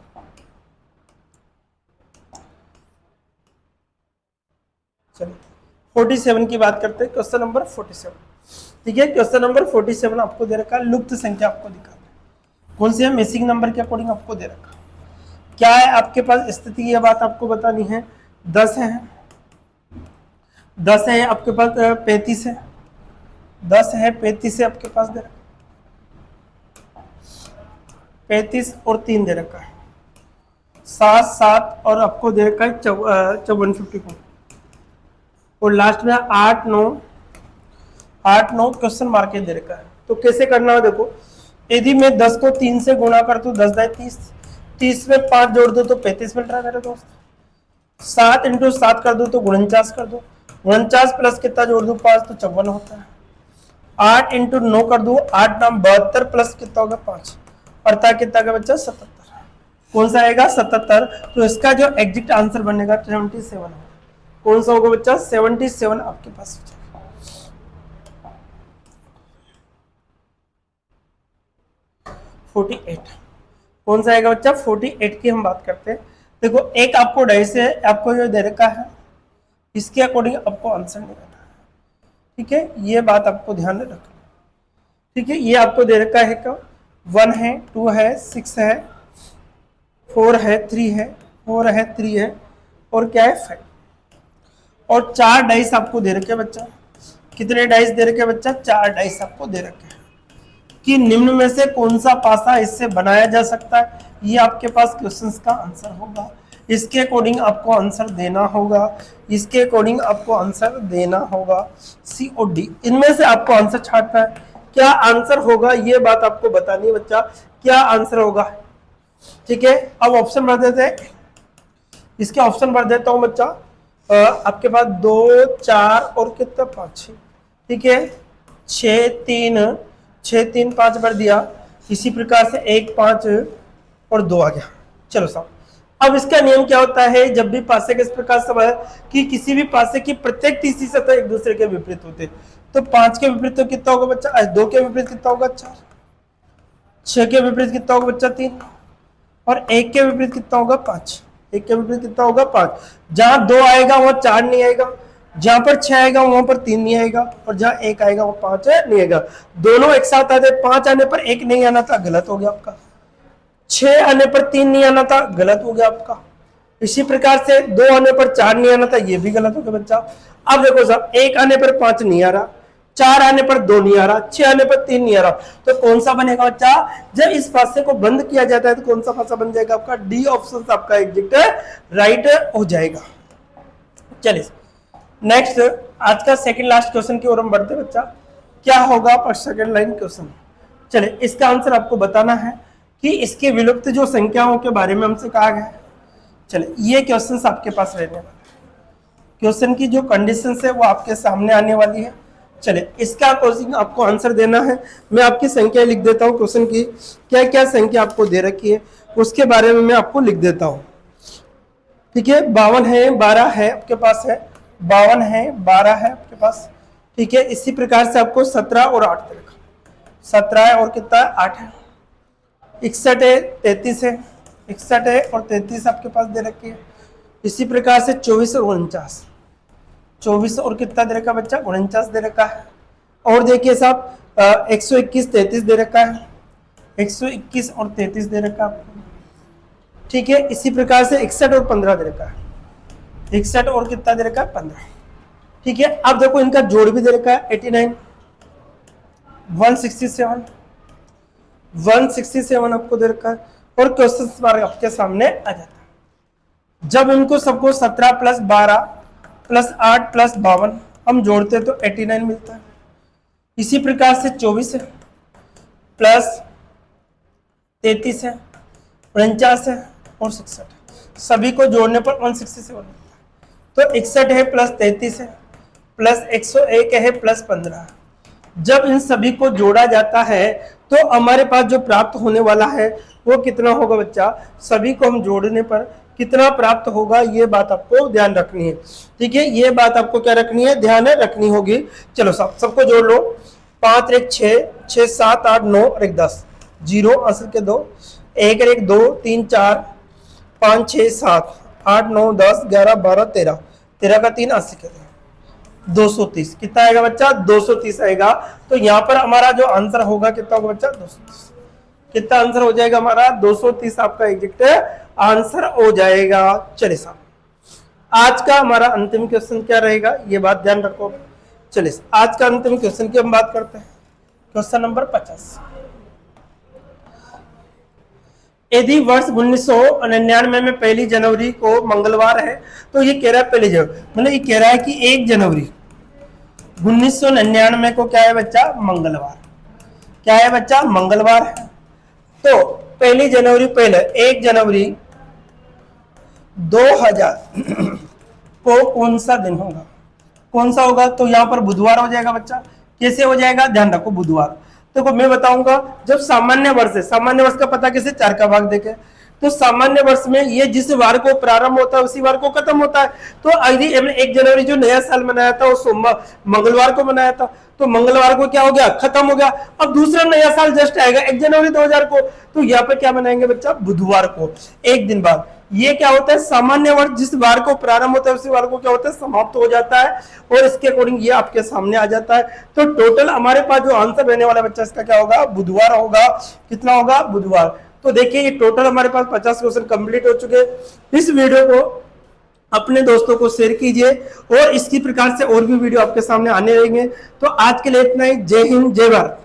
चलिए 47 की बात करते हैं। क्वेश्चन नंबर 47, ठीक है। क्वेश्चन नंबर 47 आपको दे रखा है, लुप्त संख्या आपको दिखा है। कौन सी है? मिसिंग नंबर के अकॉर्डिंग आपको दे रखा। क्या है आपके पास स्थिति? ये बात आपको बतानी है। 10 है, 10 है आपके पास, 35 है, 10 है, 35 है आपके पास दे रखा, 35 और 3 दे रखा है, 7 7 और आपको दे रखा है 154 और लास्ट में 8 9 क्वेश्चन मार्क के दे रखा है। तो कैसे करना है देखो, यदि मैं 10 को 3 से गुणा कर दूं 10 दाई 30, 30 में 5 जोड़ दो तो 35 मिल रहा है मेरे दोस्त। 7 इंटू 7 कर दो तो 49 कर दो, 49 प्लस कितना जोड़ दो 5 तो 54 होता है। 8 इंटू 9 कर दो, 8 नाम 72 प्लस कितना होगा 5, अर्थात कितना का बच्चा? 77। कौन सा आएगा? 77। तो इसका जो एग्जैक्ट आंसर बनेगा 77 होगा। कौन सा होगा बच्चा? 77 आपके पास हो जाएगा। 48 कौन सा आएगा बच्चा? 48 की हम बात करते हैं। देखो एक आपको डाइस है, आपको जो दे रखा है इसके अकॉर्डिंग आपको आंसर निकालना है, ठीक है। ये बात आपको ध्यान में रखना, ठीक है। ये आपको दे रखा है क्या? 1 है, 2 है, 6 है, 4 है, 3 है, 4 है, 3 है और क्या है 5 और 4 डाइस आपको दे रखे बच्चा। कितने डाइस दे रखे बच्चा? 4 डाइस आपको दे रखे हैं कि निम्न में से कौन सा पासा इससे बनाया जा सकता है। ये आपके पास क्वेश्चंस का आंसर होगा। इसके अकॉर्डिंग आपको आंसर देना होगा, इसके अकॉर्डिंग आपको आंसर देना होगा। सी और डी इनमें से आपको आंसर छांटना है। क्या आंसर होगा ये बात आपको बतानी है बच्चा, क्या आंसर होगा, ठीक है। अब ऑप्शन भर देते हैं, इसके ऑप्शन भर देता हूं बच्चा। आपके पास 2 4 और कितना 5, ठीक है। 6 3 5 भर दिया। इसी प्रकार से 1 5 और 2 आ गया। चलो साहब, अब इसका नियम क्या होता है? जब भी पासे के इस प्रकार से है कि किसी भी पासे की प्रत्येक तीसरी सतह एक दूसरे के विपरीत होते, तो 5 के विपरीत तो कितना होगा बच्चा? 2 के विपरीत कितना होगा? 4। 6 के विपरीत कितना होगा बच्चा? 3 और 1 के विपरीत कितना होगा? 5। 1 के विपरीत कितना होगा? 5। जहां 2 आएगा वहां 4 नहीं आएगा, जहां पर 6 आएगा वहां पर 3 नहीं आएगा और जहां 1 आएगा वहां 5 नहीं आएगा। दोनों एक साथ आते, 5 आने पर 1 नहीं आना था, गलत हो गया आपका। 6 आने पर 3 नहीं आना था, गलत हो गया आपका। इसी प्रकार से 2 आने पर 4 नहीं आना था, ये भी गलत हो गया बच्चा। अब देखो साहब, 1 आने पर 5 नहीं आ रहा, 4 आने पर 2 नहीं आ रहा, 6 आने पर 3 नहीं आ रहा, तो कौन सा बनेगा बच्चा? जब इस पासे को बंद किया जाता है तो कौन सा पासा बन जाएगा आपका? डी ऑप्शन आपका एग्जैक्ट राइट हो जाएगा। चलिए नेक्स्ट, आज का सेकंड लास्ट क्वेश्चन की ओर हम बढ़ते बच्चा। क्या होगा पर सेकंड लाइन क्वेश्चन? चलिए इसका आंसर आपको बताना है कि इसके विलुप्त जो संख्याओं के बारे में हमसे कहा गया है। चलिए ये क्वेश्चन आपके पास रहने वाला है, क्वेश्चन की जो कंडीशन है वो आपके सामने आने वाली है। चलिए इसका क्वेश्चन आपको आंसर देना है। मैं आपकी संख्या लिख देता हूँ, क्वेश्चन की क्या क्या संख्या आपको दे रखी है उसके बारे में मैं आपको लिख देता हूँ, ठीक है। 52 है, 12 है आपके पास है, 52 है, 12 है आपके पास, ठीक है। इसी प्रकार से आपको 17 और 8 दे रखा, 17 है और कितना है? 8 है। 61 है, 33 है, 61 है और 33 आपके पास दे रखी है। इसी प्रकार से 24 और 49, 24 और कितना दे रखा बच्चा? 49 दे रखा है। और देखिए साहब 121 33 दे रखा है, 121 और 33 दे रखा है, ठीक है। इसी प्रकार से 61 और 15 दे रखा है, 61 और कितना दे रखा है? 15, ठीक है। अब देखो इनका जोड़ भी दे रखा है 89, 167 आपको दे रखा है और क्वेश्चन मार्क आपके सामने आ जाता है। जब इनको सबको 17 प्लस 12 प्लस 8 प्लस 52 हम जोड़ते तो 89 मिलता है। इसी प्रकार से 24 है, प्लस 33 है, 49 है और 66 है। सभी को जोड़ने पर 167 होता है। तो 61 है प्लस 33 है प्लस 101 है प्लस 15। जब इन सभी को जोड़ा जाता है तो हमारे पास जो प्राप्त होने वाला है वो कितना होगा बच्चा? सभी को हम जोड़ने पर कितना प्राप्त होगा, ये बात आपको ध्यान रखनी है। ठीक है, ये बात आपको क्या रखनी है? ध्यान रखनी होगी। चलो सबको जोड़ लो। 5 1 6, 6 7 8 9 और 1 10, 0 असर के 2, 1 1 2 3 4 5 6 7 8 9 10 11 12 13, 13 का 3 80 के 230। कितना आएगा बच्चा? 230 आएगा। तो यहाँ पर हमारा जो आंसर होगा कितना होगा बच्चा? 230। कितना आंसर हो जाएगा हमारा? 230 आपका एग्जैक्ट आंसर हो जाएगा। चलिए साहब, आज का हमारा अंतिम क्वेश्चन क्या रहेगा, ये बात ध्यान रखो। चलिए आज का अंतिम क्वेश्चन की हम बात करते हैं। Question number 50। यदि वर्ष 1999 में 1 जनवरी को मंगलवार है, तो ये कह रहा है 1 जनवरी, मतलब ये कह रहा है कि 1 जनवरी 1999 को क्या है बच्चा? मंगलवार। क्या है बच्चा? मंगलवार है। तो 1 जनवरी, पहले 1 जनवरी 2000 को कौन सा दिन होगा? कौन सा होगा? तो यहां पर बुधवार हो जाएगा बच्चा। कैसे हो जाएगा? ध्यान रखो, बुधवार। देखो मैं बताऊंगा, जब सामान्य वर्ष है, सामान्य वर्ष का पता कैसे? 4 का भाग देके। तो सामान्य वर्ष में ये जिस वार को प्रारंभ होता है उसी वार को खत्म होता है। तो यदि 1 जनवरी जो नया साल मनाया था वो सोमवार मंगलवार को मनाया था, तो मंगलवार को क्या हो गया? खत्म हो गया। अब दूसरा नया साल जस्ट आएगा 1 जनवरी 2000 को, तो यहाँ पे क्या मनाएंगे बच्चा? बुधवार को, एक दिन बाद। ये क्या होता है? सामान्य वर्ष जिस वार को प्रारंभ होता है उसी वार को क्या होता है? समाप्त हो जाता है, और इसके अकॉर्डिंग ये आपके सामने आ जाता है। तो टोटल हमारे पास जो आंसर रहने वाला बच्चा इसका क्या होगा? बुधवार होगा। कितना होगा? बुधवार। तो देखिए ये टोटल हमारे पास 50 क्वेश्चन कंप्लीट हो चुके हैं। इस वीडियो को अपने दोस्तों को शेयर कीजिए, और इसकी प्रकार से और भी वीडियो आपके सामने आने रहेंगे। तो आज के लिए इतना ही। जय हिंद, जय भारत।